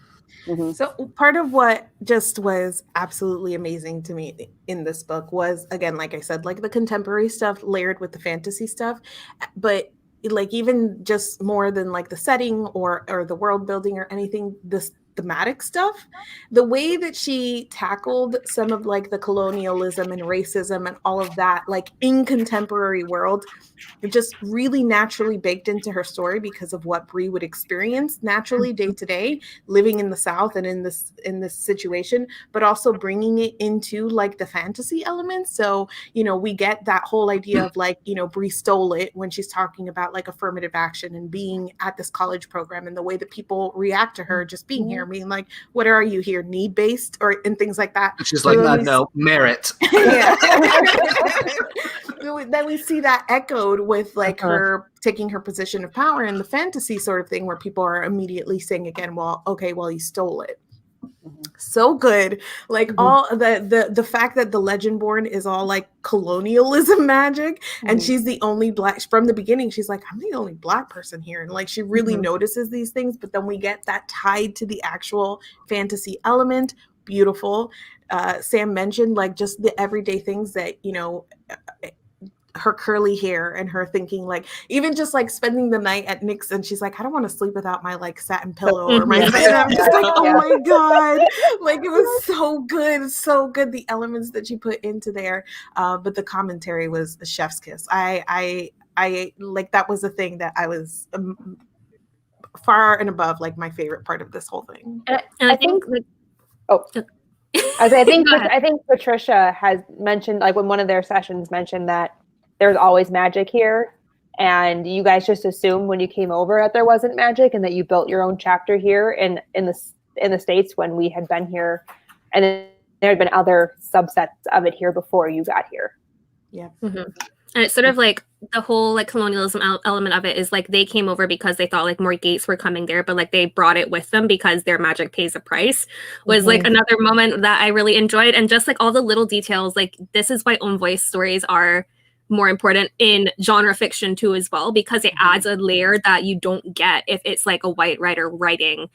So part of what just was absolutely amazing to me in this book was, again, like I said, like the contemporary stuff layered with the fantasy stuff, but like even just more than like the setting or the world building or anything, this thematic stuff, the way that she tackled some of like the colonialism and racism and all of that, like in contemporary world, it just really naturally baked into her story because of what Bree would experience naturally day to day, living in the South and in this situation, but also bringing it into like the fantasy elements. So, you know, we get that whole idea of like, you know, Bree stole it when she's talking about like affirmative action and being at this college program and the way that people react to her just being here, being like, what are you here, need based or and things like that. And she's like, no, merit. Then we see that echoed with like her taking her position of power in the fantasy sort of thing where people are immediately saying again, well, okay, well, you stole it. So good. Like all the fact that the Legendborn is all like colonialism magic and she's the only black from the beginning. She's like, I'm the only black person here. And like, she really notices these things, but then we get that tied to the actual fantasy element. Beautiful. Sam mentioned like just the everyday things that, you know, her curly hair and her thinking like even just like spending the night at Nick's and she's like, I don't want to sleep without my like satin pillow or my and I'm just like, oh my God, like it was so good the elements that she put into there, but the commentary was a chef's kiss. I like that was a thing that I was far and above like my favorite part of this whole thing. And I think like I think Patricia has mentioned, like when one of their sessions mentioned that there's always magic here, and you guys just assumed when you came over that there wasn't magic, and that you built your own chapter here in the States when we had been here, and then there had been other subsets of it here before you got here. Yeah. And it's sort of like the whole like colonialism element of it is like they came over because they thought like more gates were coming there, but like they brought it with them because their magic pays a price was like another moment that I really enjoyed. And just like all the little details, like this is why own voice stories are more important in genre fiction too as well, because it adds a layer that you don't get if it's like a white writer writing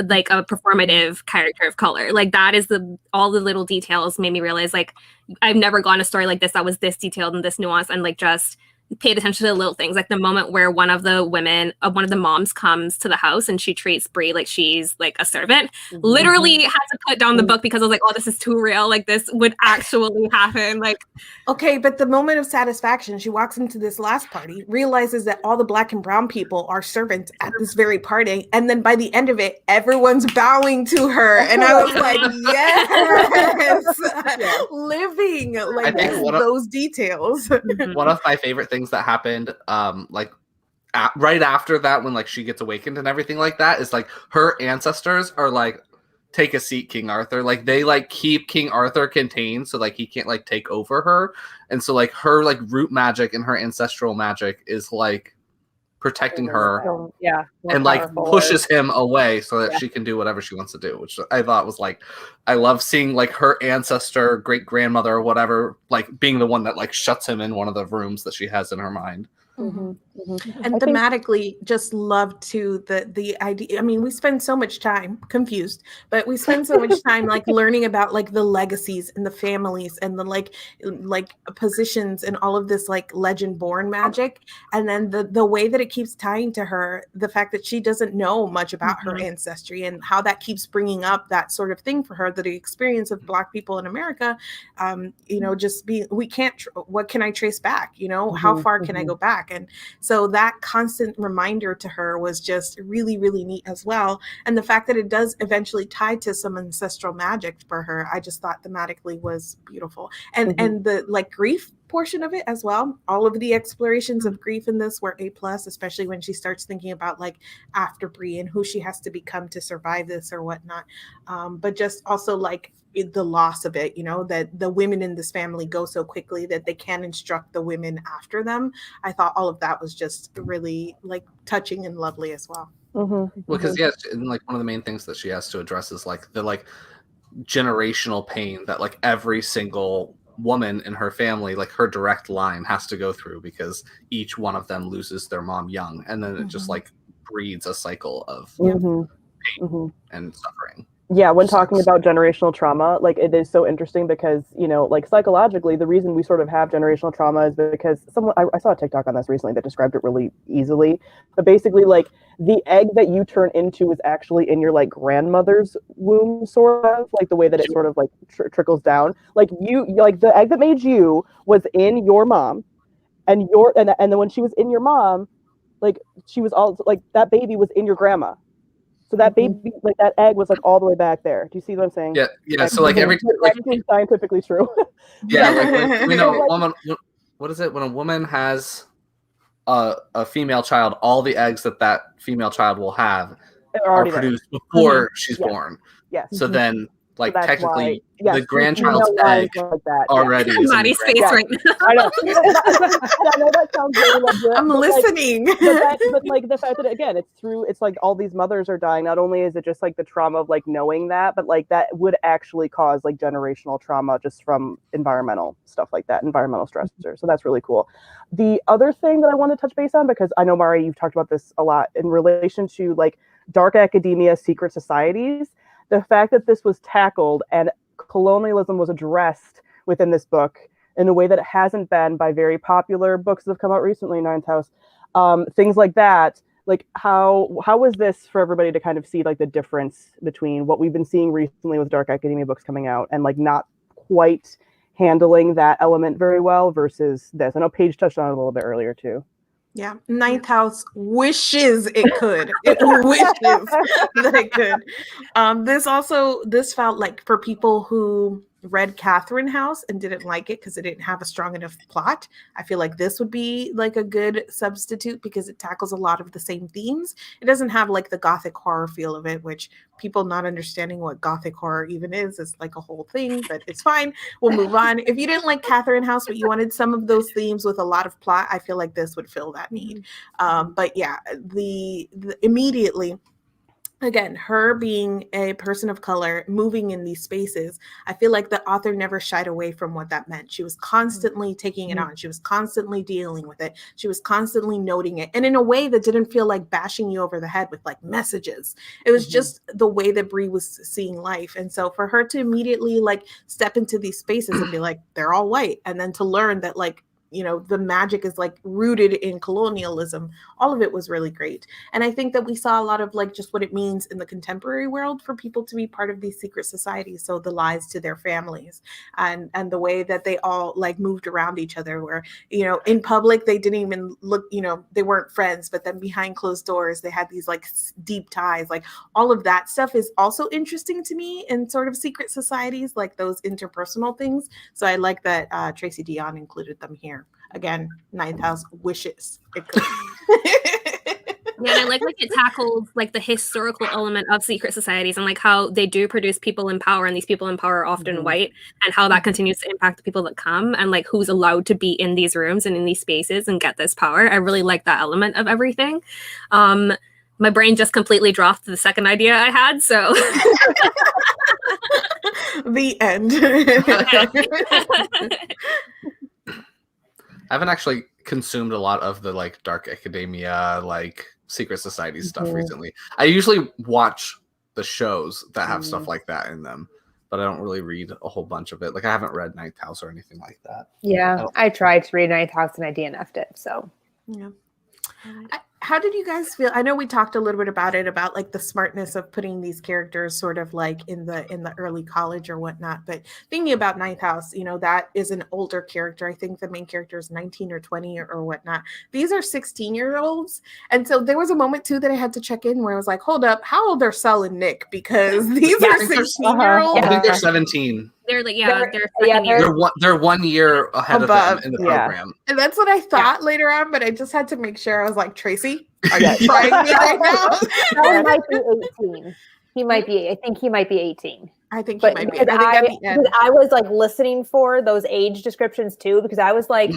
like a performative character of color. Like that is all the little details made me realize like I've never gone a story like this that was this detailed and this nuanced and like just paid attention to the little things, like the moment where one of the moms comes to the house and she treats Bree like she's like a servant. Literally had to put down the book because I was like, oh, this is too real. Like this would actually happen. Like, okay, but the moment of satisfaction, she walks into this last party, realizes that all the black and brown people are servants at this very party, and then by the end of it, everyone's bowing to her, and I was like, yes, living like those details. One of my favorite things that happened right after that, when like she gets awakened and everything like that, is like her ancestors are like, take a seat, King Arthur. Like they like keep King Arthur contained so like he can't like take over her, and so like her like root magic and her ancestral magic is like protecting her, and like pushes him away so that she can do whatever she wants to do, which I thought was like, I love seeing like her ancestor, great grandmother or whatever, like being the one that like shuts him in one of the rooms that she has in her mind. And thematically just love to the idea. I mean, we spend so much time confused, but we spend so much time like learning about like the legacies and the families and the like positions and all of this like Legendborn magic, and then the way that it keeps tying to her, the fact that she doesn't know much about her ancestry and how that keeps bringing up that sort of thing for her, that the experience of Black people in America, you know, just we can't what can I trace back, you know, how far can I go back? And so that constant reminder to her was just really, really neat as well. And the fact that it does eventually tie to some ancestral magic for her, I just thought thematically was beautiful. And and the like grief portion of it as well. All of the explorations of grief in this were A+, especially when she starts thinking about like after Bree and who she has to become to survive this or whatnot. But just also like the loss of it, you know, that the women in this family go so quickly that they can't instruct the women after them. I thought all of that was just really like touching and lovely as well. Because and like one of the main things that she has to address is like the like generational pain that like every single woman in her family, like her direct line, has to go through, because each one of them loses their mom young, and then it just like breeds a cycle of pain and suffering. Yeah, when talking about generational trauma, like it is so interesting because, you know, like psychologically, the reason we sort of have generational trauma is because I saw a TikTok on this recently that described it really easily. But basically, like the egg that you turn into is actually in your like grandmother's womb, sort of like the way that it sort of like trickles down. Like like the egg that made you was in your mom, and then when she was in your mom, like she was all like that baby was in your grandma. So that baby, like that egg, was like all the way back there. Do you see what I'm saying? Yeah. Like, So like every like scientifically true. like we know a woman. What is it when a woman has a female child? All the eggs that female child will have are produced before she's born. Yes. So then, like so technically, why, the grandchild's egg like that. already is Maddie's face right now. I know. I know that sounds really legit. I'm listening. But like the fact that again, it's like all these mothers are dying. Not only is it just like the trauma of like knowing that, but like that would actually cause like generational trauma just from environmental stuff like that, environmental stressors. So that's really cool. The other thing that I want to touch base on, because I know Mari, you've talked about this a lot in relation to like dark academia, secret societies. The fact that this was tackled and colonialism was addressed within this book in a way that it hasn't been by very popular books that have come out recently, Ninth House, things like that. Like how was this for everybody to kind of see like the difference between what we've been seeing recently with dark academia books coming out and like not quite handling that element very well versus this? I know Paige touched on it a little bit earlier too. Yeah, Ninth House wishes it could. It wishes that it could. This felt like for people who read Catherine House and didn't like it because it didn't have a strong enough plot. I feel like this would be like a good substitute because it tackles a lot of the same themes. It doesn't have like the gothic horror feel of it, which people not understanding what gothic horror even is like a whole thing, but it's fine. We'll move on. If you didn't like Catherine House, but you wanted some of those themes with a lot of plot, I feel like this would fill that need. But yeah, the immediately, again, her being a person of color moving in these spaces, I feel like the author never shied away from what that meant. She was constantly taking it on. She was constantly dealing with it. She was constantly noting it. And in a way that didn't feel like bashing you over the head with like messages. It was just the way that Bree was seeing life. And so for her to immediately like step into these spaces and be like, they're all white. And then to learn that like, you know, the magic is like rooted in colonialism. All of it was really great. And I think that we saw a lot of like just what it means in the contemporary world for people to be part of these secret societies. So the lies to their families and the way that they all like moved around each other where, you know, in public, they didn't even look, you know, they weren't friends, but then behind closed doors, they had these like deep ties. Like all of that stuff is also interesting to me in sort of secret societies, like those interpersonal things. So I like that Tracey Deonn included them here. Again, Ninth House wishes it could. Yeah, and I like it tackled like the historical element of secret societies and like how they do produce people in power, and these people in power are often white, and how that continues to impact the people that come and like who's allowed to be in these rooms and in these spaces and get this power. I really like that element of everything. My brain just completely dropped the second idea I had, so the end. I haven't actually consumed a lot of the like dark academia, like secret society stuff recently. I usually watch the shows that have stuff like that in them, but I don't really read a whole bunch of it. Like I haven't read Ninth House or anything like that. Yeah, I tried to read Ninth House and I DNF'd it. So yeah. How did you guys feel? I know we talked a little bit about it, about like the smartness of putting these characters sort of like in the early college or whatnot. But thinking about Ninth House, you know, that is an older character. I think the main character is 19 or 20 or whatnot. These are 16-year-olds. And so there was a moment too that I had to check in where I was like, hold up, how old are Sel and Nick? Because these are 16-year-olds. I think they're 17. They're like, they're 1 year ahead above, of them in the program. And that's what I thought later on, but I just had to make sure. I was like, Tracey, are you trying me right now? He might be 18. I think he might be 18. I think he might be. I was like listening for those age descriptions too, because I was like,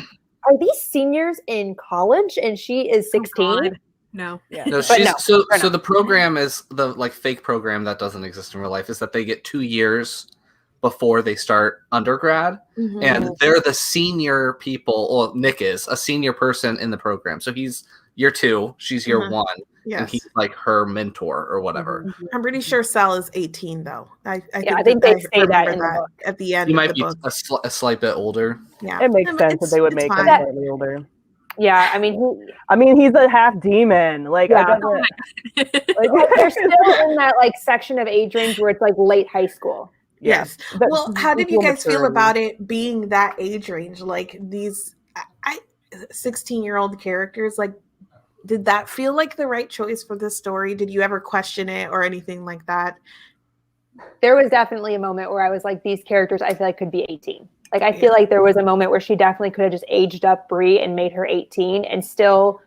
are these seniors in college and she is 16? No. Yeah. No, But no, so they're not. the program is the like fake program that doesn't exist in real life is that they get 2 years before they start undergrad, Mhm. and they're the senior people. Well, Nick is a senior person in the program, so he's year 2, she's year 1, and Yes. he's like her mentor or whatever. I'm pretty sure Sal is 18 though. I think they I say that remember in the book. at the end He of might the be book. a slight bit older. Yeah. It makes sense that they would it's make him fine. slightly older. Yeah, I mean, He's a half demon. Like, Yeah. I doesn't. like they're still in that like section of age range where it's like late high school. Yes. That- Well, how did you equal guys feel maturity. about it being that age range? Like these 16-year-old characters, like did that feel like the right choice for this story? Did you ever question it or anything like that? There was definitely a moment where I was like, these characters I feel like could be 18. Like I feel like there was a moment where she definitely could have just aged up Brie and made her 18 and still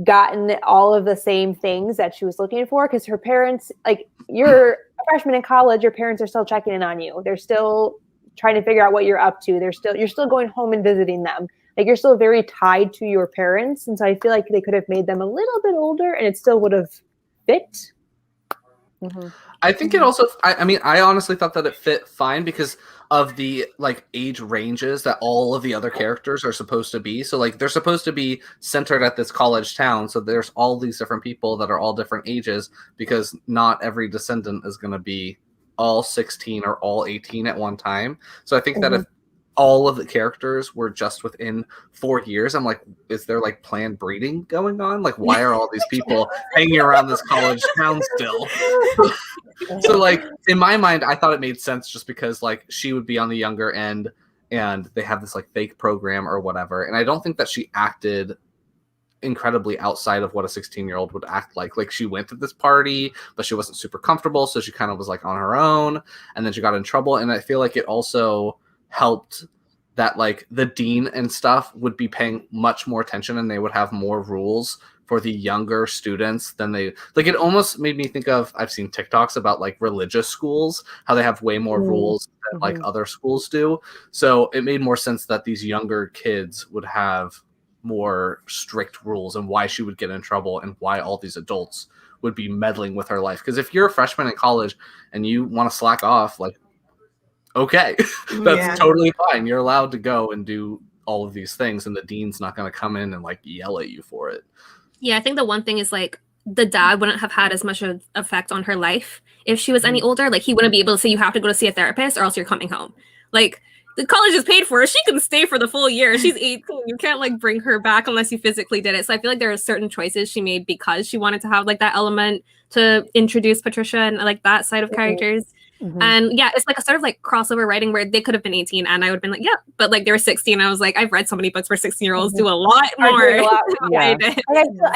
gotten all of the same things that she was looking for, because her parents, like, you're a freshman in college, your parents are still checking in on you. They're still trying to figure out what you're up to. You're still going home and visiting them. Like, you're still very tied to your parents. And so I feel like they could have made them a little bit older and it still would have fit. Mm-hmm. I think it also, I mean, I honestly thought that it fit fine because of the like age ranges that all of the other characters are supposed to be. So like they're supposed to be centered at this college town. So there's all these different people that are all different ages, because not every descendant is going to be all 16 or all 18 at one time. So I think that if all of the characters were just within 4 years, I'm like, is there like planned breeding going on? Like, why are all these people hanging around this college town still? So like in my mind, I thought it made sense just because like she would be on the younger end and they have this like fake program or whatever. And I don't think that she acted incredibly outside of what a 16-year-old would act like. Like, she went to this party, but she wasn't super comfortable. So she kind of was like on her own, and then she got in trouble. And I feel like it also helped that like the dean and stuff would be paying much more attention, and they would have more rules for the younger students than they like. It almost made me think of, I've seen TikToks about like religious schools, how they have way more rules than like other schools do. So it made more sense that these younger kids would have more strict rules, and why she would get in trouble and why all these adults would be meddling with her life. Because if you're a freshman in college and you want to slack off, like, okay, that's totally fine. You're allowed to go and do all of these things, and the dean's not going to come in and like yell at you for it. Yeah, I think the one thing is like the dad wouldn't have had as much of effect on her life if she was any older. Like, he wouldn't be able to say you have to go to see a therapist or else you're coming home. Like, the college is paid for. She can stay for the full year. She's 18. You can't like bring her back unless you physically did it. So I feel like there are certain choices she made because she wanted to have like that element to introduce Patricia and like that side of characters. And yeah, it's like a sort of like crossover writing where they could have been 18 and I would have been like, yeah, but like they were 16. I was like, I've read so many books where 16-year-olds do a lot more. I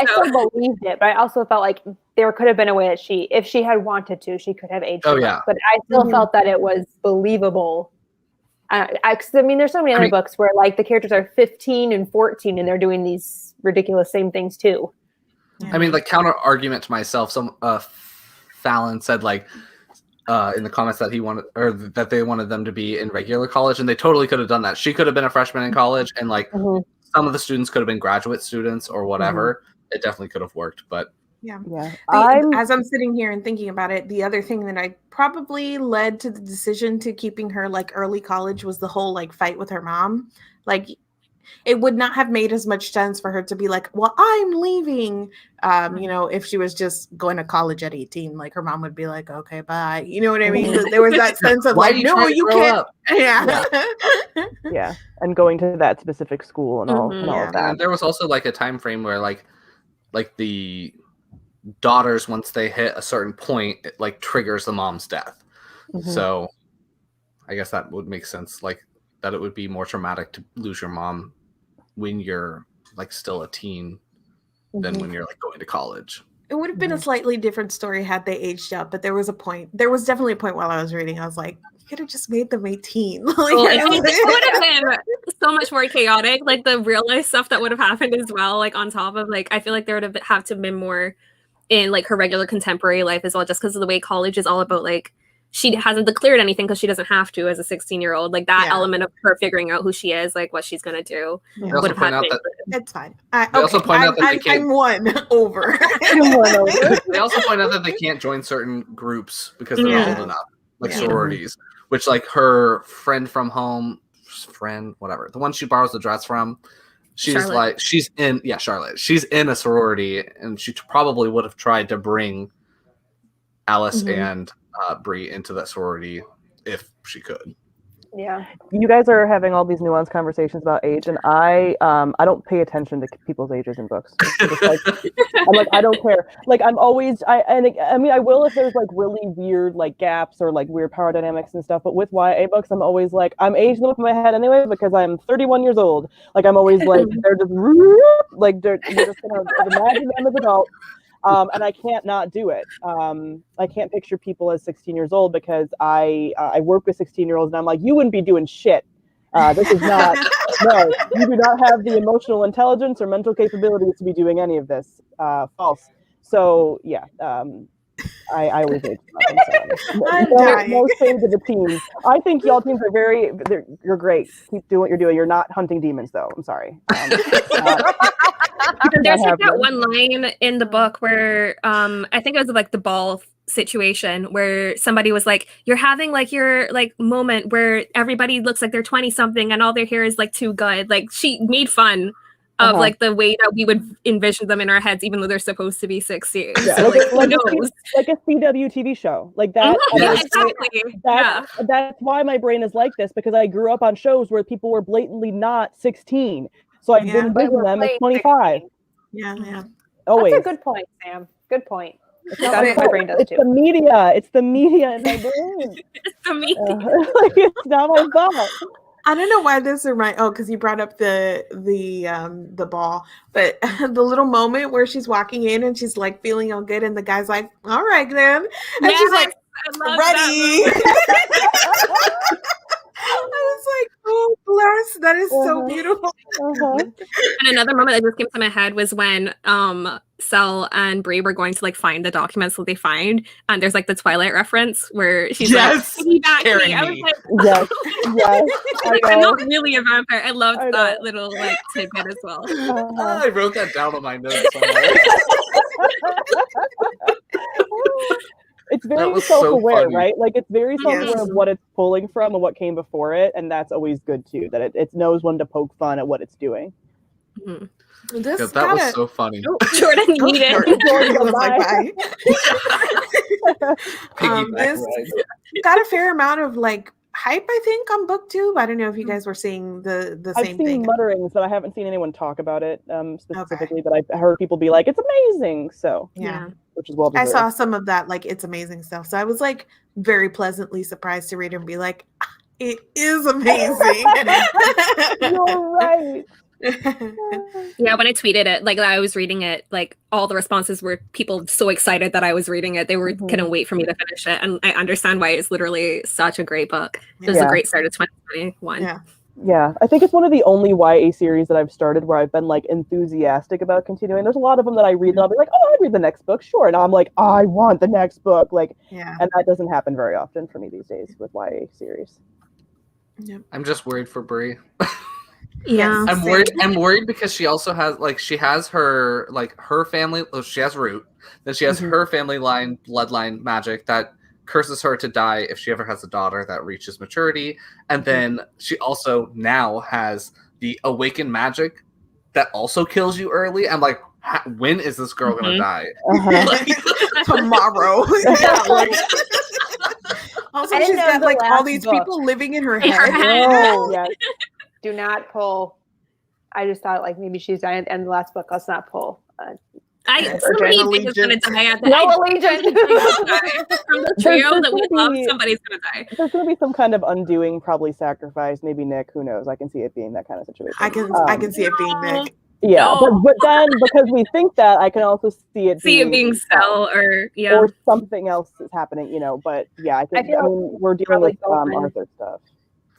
still believed it, but I also felt like there could have been a way that if she had wanted to, she could have aged her up. But I still felt that it was believable. I mean, there's so many other books where like the characters are 15 and 14 and they're doing these ridiculous same things too. I mean, like, counter argument to myself, some Fallon said like in the comments that he wanted, or that they wanted them to be in regular college, and they totally could have done that. She could have been a freshman in college, and like some of the students could have been graduate students or whatever. It definitely could have worked, but as I'm sitting here and thinking about it, the other thing that I probably led to the decision to keeping her like early college was the whole like fight with her mom. Like, it would not have made as much sense for her to be like, well, I'm leaving. You know, if she was just going to college at 18, like her mom would be like, okay, bye. You know what I mean? There was that sense of like, no, you can't. Yeah. And going to that specific school and all, and all of that. And there was also like a time frame where like the daughters, once they hit a certain point, it like triggers the mom's death. So I guess that would make sense. Like, that it would be more traumatic to lose your mom when you're like still a teen than when you're like going to college. It would have been a slightly different story had they aged up, but there was definitely a point while I was reading, I was like, you could have just made them 18. Like, it would have been so much more chaotic, like the real life stuff that would have happened as well, like on top of like, I feel like there would have to have been more in like her regular contemporary life as well, just because of the way college is all about like she hasn't declared anything because she doesn't have to as a 16-year-old. Like that element of her figuring out who she is, like what she's gonna do. They also point out that it's fine. also point out that they can't. I'm one over. They also point out that they can't join certain groups because they're not old enough, like sororities. Which, like, her friend from home, whatever, the one she borrows the dress from, she's Charlotte. Like, Charlotte. She's in a sorority, and she probably would have tried to bring Alice and Bree into that sorority if she could. Yeah. You guys are having all these nuanced conversations about age, and I don't pay attention to people's ages in books. I'm like, I don't care. Like, I'm always, I mean, I will if there's like really weird like gaps or like weird power dynamics and stuff. But with YA books, I'm always like, I'm aging them up in my head anyway because I'm 31 years old. Like, I'm always like, they're just like you're just gonna imagine them as adults. And I can't not do it. I can't picture people as 16 years old because I work with 16-year-olds and I'm like, you wouldn't be doing shit. This is not, no, you do not have the emotional intelligence or mental capabilities to be doing any of this. False. So, yeah, I always age them up. No shame to the teams. I think y'all teams are you're great. Keep doing what you're doing. You're not hunting demons, though. I'm sorry. There's like that one line in the book where I think it was like the ball situation where somebody was like, you're having like your like moment where everybody looks like they're 20 something and all their hair is like too good. Like she made fun of like the way that we would envision them in our heads, even though they're supposed to be 60. Yeah, so, like a CW TV show, like that. Exactly. That's why my brain is like this, because I grew up on shows where people were blatantly not 16, so I didn't envision them as 25. Yeah. Always. That's a good point, Sam. Good point. That's what my brain does too. The media. It's the media in my brain. It's the media. Like, it's not my fault. I don't know why this reminds. Oh, because you brought up the ball, but the little moment where she's walking in and she's like feeling all good, and the guy's like, "All right, then," and she's like, "Ready." I was like, "Oh, bless! That is so beautiful." And another moment that just came to my head was when Sel and Bree were going to like find the documents that they find, and there's like the Twilight reference where she's like, "Piggyback me." I was like, yes. Like, I'm not really a vampire. I loved that little like tidbit as well. I wrote that down on my notes somewhere. It's very self-aware, right? Like, it's very self-aware of what it's pulling from and what came before it, and that's always good too. That it knows when to poke fun at what it's doing. Mm-hmm. That was so funny. Oh, Jordan needed. Jordan was like, bye. This got a fair amount of like hype, I think, on BookTube. I don't know if you guys were seeing the same thing. I've seen mutterings, but I haven't seen anyone talk about it specifically. But I've heard people be like, "It's amazing." So yeah. Which is well. I saw some of that, like, it's amazing stuff. So I was like very pleasantly surprised to read it and be like, it is amazing. You're right. Yeah, when I tweeted it, like I was reading it, like all the responses were people so excited that I was reading it. They were couldn't wait for me to finish it. And I understand why it's literally such a great book. It was a great start of 2021. Yeah, I think it's one of the only YA series that I've started where I've been like enthusiastic about continuing. There's a lot of them that I read and I'll be like, oh, I'll read the next book, sure. And I'm like, I want the next book. Like, and that doesn't happen very often for me these days with YA series. Yep. I'm just worried for Brie. Yeah, I'm worried because she also has she has her family. Well, she has Root. Then she has her family line bloodline magic that curses her to die if she ever has a daughter that reaches maturity. And then she also now has the awakened magic that also kills you early. I'm like, when is this girl gonna die? Tomorrow. Also, she's got like all these people living in her head. Yes. Do not pull. I just thought like maybe she's dying at the end of the last book. Let's not pull. Somebody is going to die at the end. No allegiance. From the trio that we love, somebody's going to die. There's going to be some kind of undoing, probably sacrifice. Maybe Nick. Who knows? I can see it being that kind of situation. I can see it being Nick. Yeah, but then because we think that, I can also see it being Sel or something else is happening. But yeah, I think we're dealing with Arthur stuff.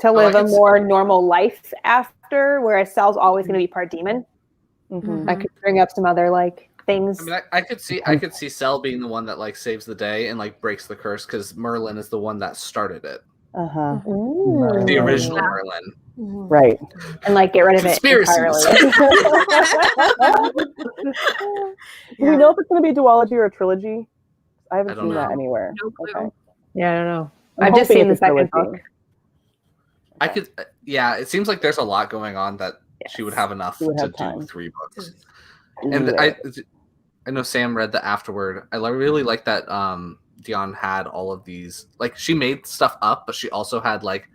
To live a more normal life after, whereas Sel's always going to be part demon. I could bring up some other things. I mean, I could see Cell being the one that like saves the day and like breaks the curse because Merlin is the one that started it. Ooh. The original Merlin. Right. And like get rid of it Conspiracies. entirely. Do we know if it's going to be a duology or a trilogy? I haven't don't seen that know. anywhere. No clue. Okay. Yeah, I don't know. I'm I've just hoping seen the it's a second trilogy. book. I could, yeah. It seems like there's a lot going on that she would have enough She would to have time. do 3 books. Yeah. And I know Sam read the afterword. I really like that Deonn had all of these. Like she made stuff up, but she also had like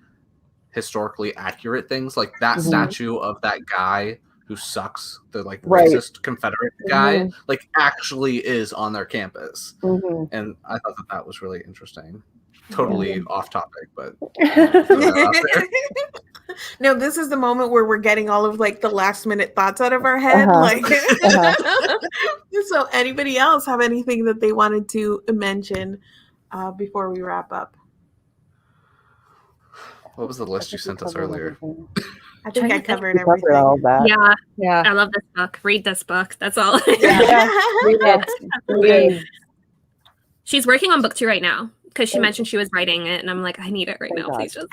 historically accurate things, like that statue of that guy who sucks, the like racist Confederate guy, like actually is on their campus. And I thought that was really interesting. Totally off topic, but no, this is the moment where we're getting all of like the last minute thoughts out of our head. Like, so anybody else have anything that they wanted to mention before we wrap up? What was the list you sent us earlier? I think I covered Covered everything. all that. Yeah, I love this book. Read this book. That's all. Read it. She's working on book 2 right now because she mentioned she was writing it, and I'm like, I need it right now. Please just.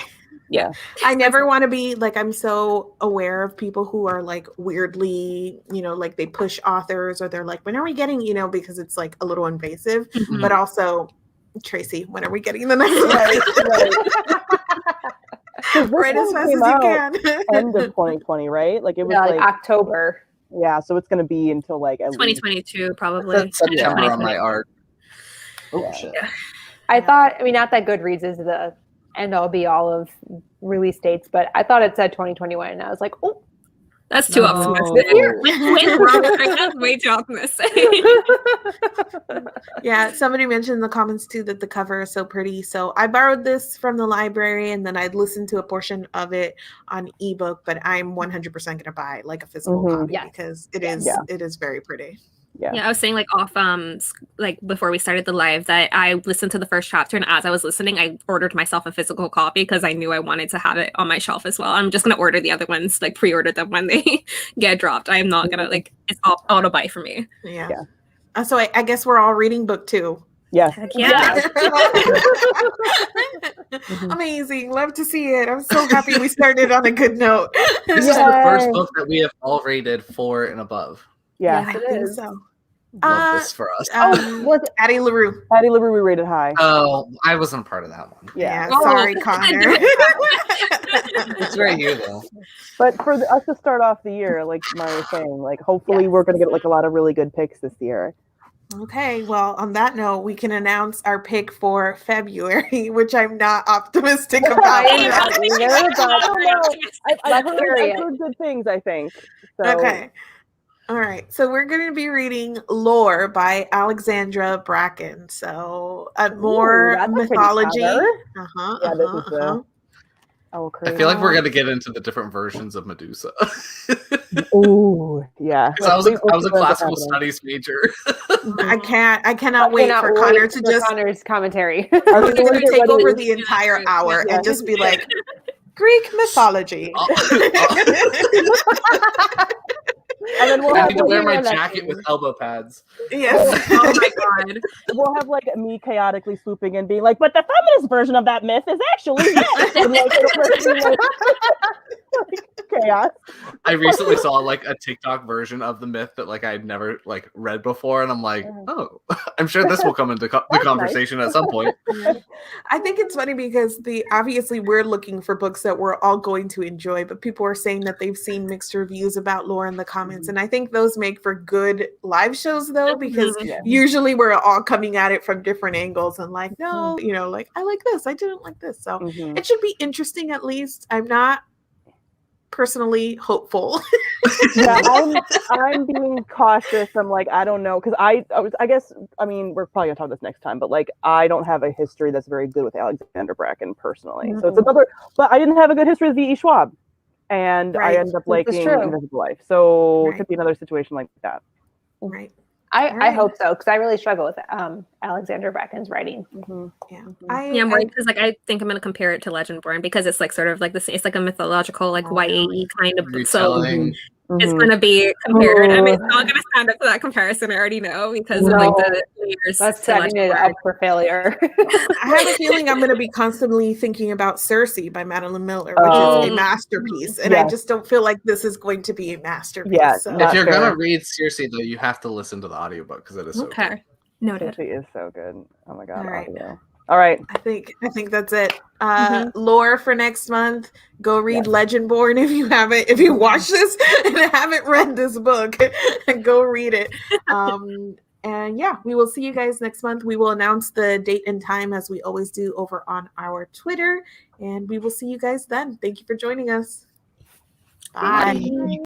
Yeah. I never want to be like, I'm so aware of people who are like weirdly, you know, like they push authors or they're like, when are we getting, you know, because it's like a little invasive, but also Tracey, when are we getting the next one? Right as fast as you can. End of 2020, right? Like it was like October. Yeah, so it's going to be until like at 2022 probably. September on my art. Oh shit. I thought, I mean, not that Goodreads is the end all be all of release dates, but I thought it said 2021, and I was like, oh, that's too optimistic. That's way too optimistic. Yeah, somebody mentioned in the comments too that the cover is so pretty. So I borrowed this from the library, and then I'd listened to a portion of it on ebook. But I'm 100% going to buy like a physical copy because it is very pretty. Yeah, I was saying like off like before we started the live that I listened to the first chapter, and as I was listening, I ordered myself a physical copy because I knew I wanted to have it on my shelf as well. I'm just gonna order the other ones, like pre-order them when they get dropped. I'm not gonna like it's auto buy for me. Yeah. So I guess we're all reading book 2. Yes. Yeah. Amazing. Love to see it. I'm so happy we started on a good note. This is the first book that we have all rated 4 and above. Yeah, I think so. Love this for us. Was it Addie LaRue? Addie LaRue we rated high. Oh, I wasn't a part of that one. Yeah. Sorry, Connor. It's right here though. But for us to start off the year, like Mari was saying, like hopefully we're going to get like a lot of really good picks this year. Okay, well, on that note, we can announce our pick for February, which I'm not optimistic about. I've heard good things, I think. So. Okay. All right. So we're going to be reading Lore by Alexandra Bracken. So more mythology. Oh, I feel like we're gonna get into the different versions of Medusa. Ooh, yeah. I was a classical studies major. I cannot wait for Connor to just Connor's commentary. He's gonna take over the entire hour and just be like Greek mythology. And then we'll I have need to wear my jacket with elbow pads. Yes. Oh my god. We'll have like me chaotically swooping in, being like, "But the feminist version of that myth is actually this." And, like, chaos. I recently saw like a TikTok version of the myth that like I had never like read before, and I'm like, oh, I'm sure this will come into the conversation at some point. I think it's funny because obviously we're looking for books that we're all going to enjoy, but people are saying that they've seen mixed reviews about Lore in the comments, and I think those make for good live shows though, because usually we're all coming at it from different angles and like, no, you know, like I like this, I didn't like this, so it should be interesting at least. I'm not personally hopeful. Yeah, I'm being cautious. I'm like, I don't know, because I guess, I mean, we're probably gonna talk about this next time, but like I don't have a history that's very good with Alexandra Bracken personally. So it's another, but I didn't have a good history with V.E. Schwab, and I ended up liking Invisible Life. So it could be another situation like that. Right. I hope so, because I really struggle with Alexandra Bracken's writing. I'm worried because like I think I'm gonna compare it to Legendborn because it's like sort of like this. It's like a mythological like YAE kind of book. So is Mhm. going to be compared. I mean, it's Ooh. not going to stand up to that comparison. I already know because of No. like the layers. That's to setting it Legendborn. up for failure. I have a feeling I'm going to be constantly thinking about Cersei by Madeline Miller, which is a masterpiece. And I Yes. just don't feel like this is going to be a masterpiece. Yeah, so. not If you're fair. gonna read seriously though, you have to listen to the audiobook because it is so good. Okay, noted. Cersei is so good. Oh my god, All right. audio. All right. I think that's it. Mhm. Lore for next month. Go read Yes. Legendborn if you haven't. If you watch this and haven't read this book, go read it. And yeah, we will see you guys next month. We will announce the date and time as we always do over on our Twitter, and we will see you guys then. Thank you for joining us. Bye. Bye.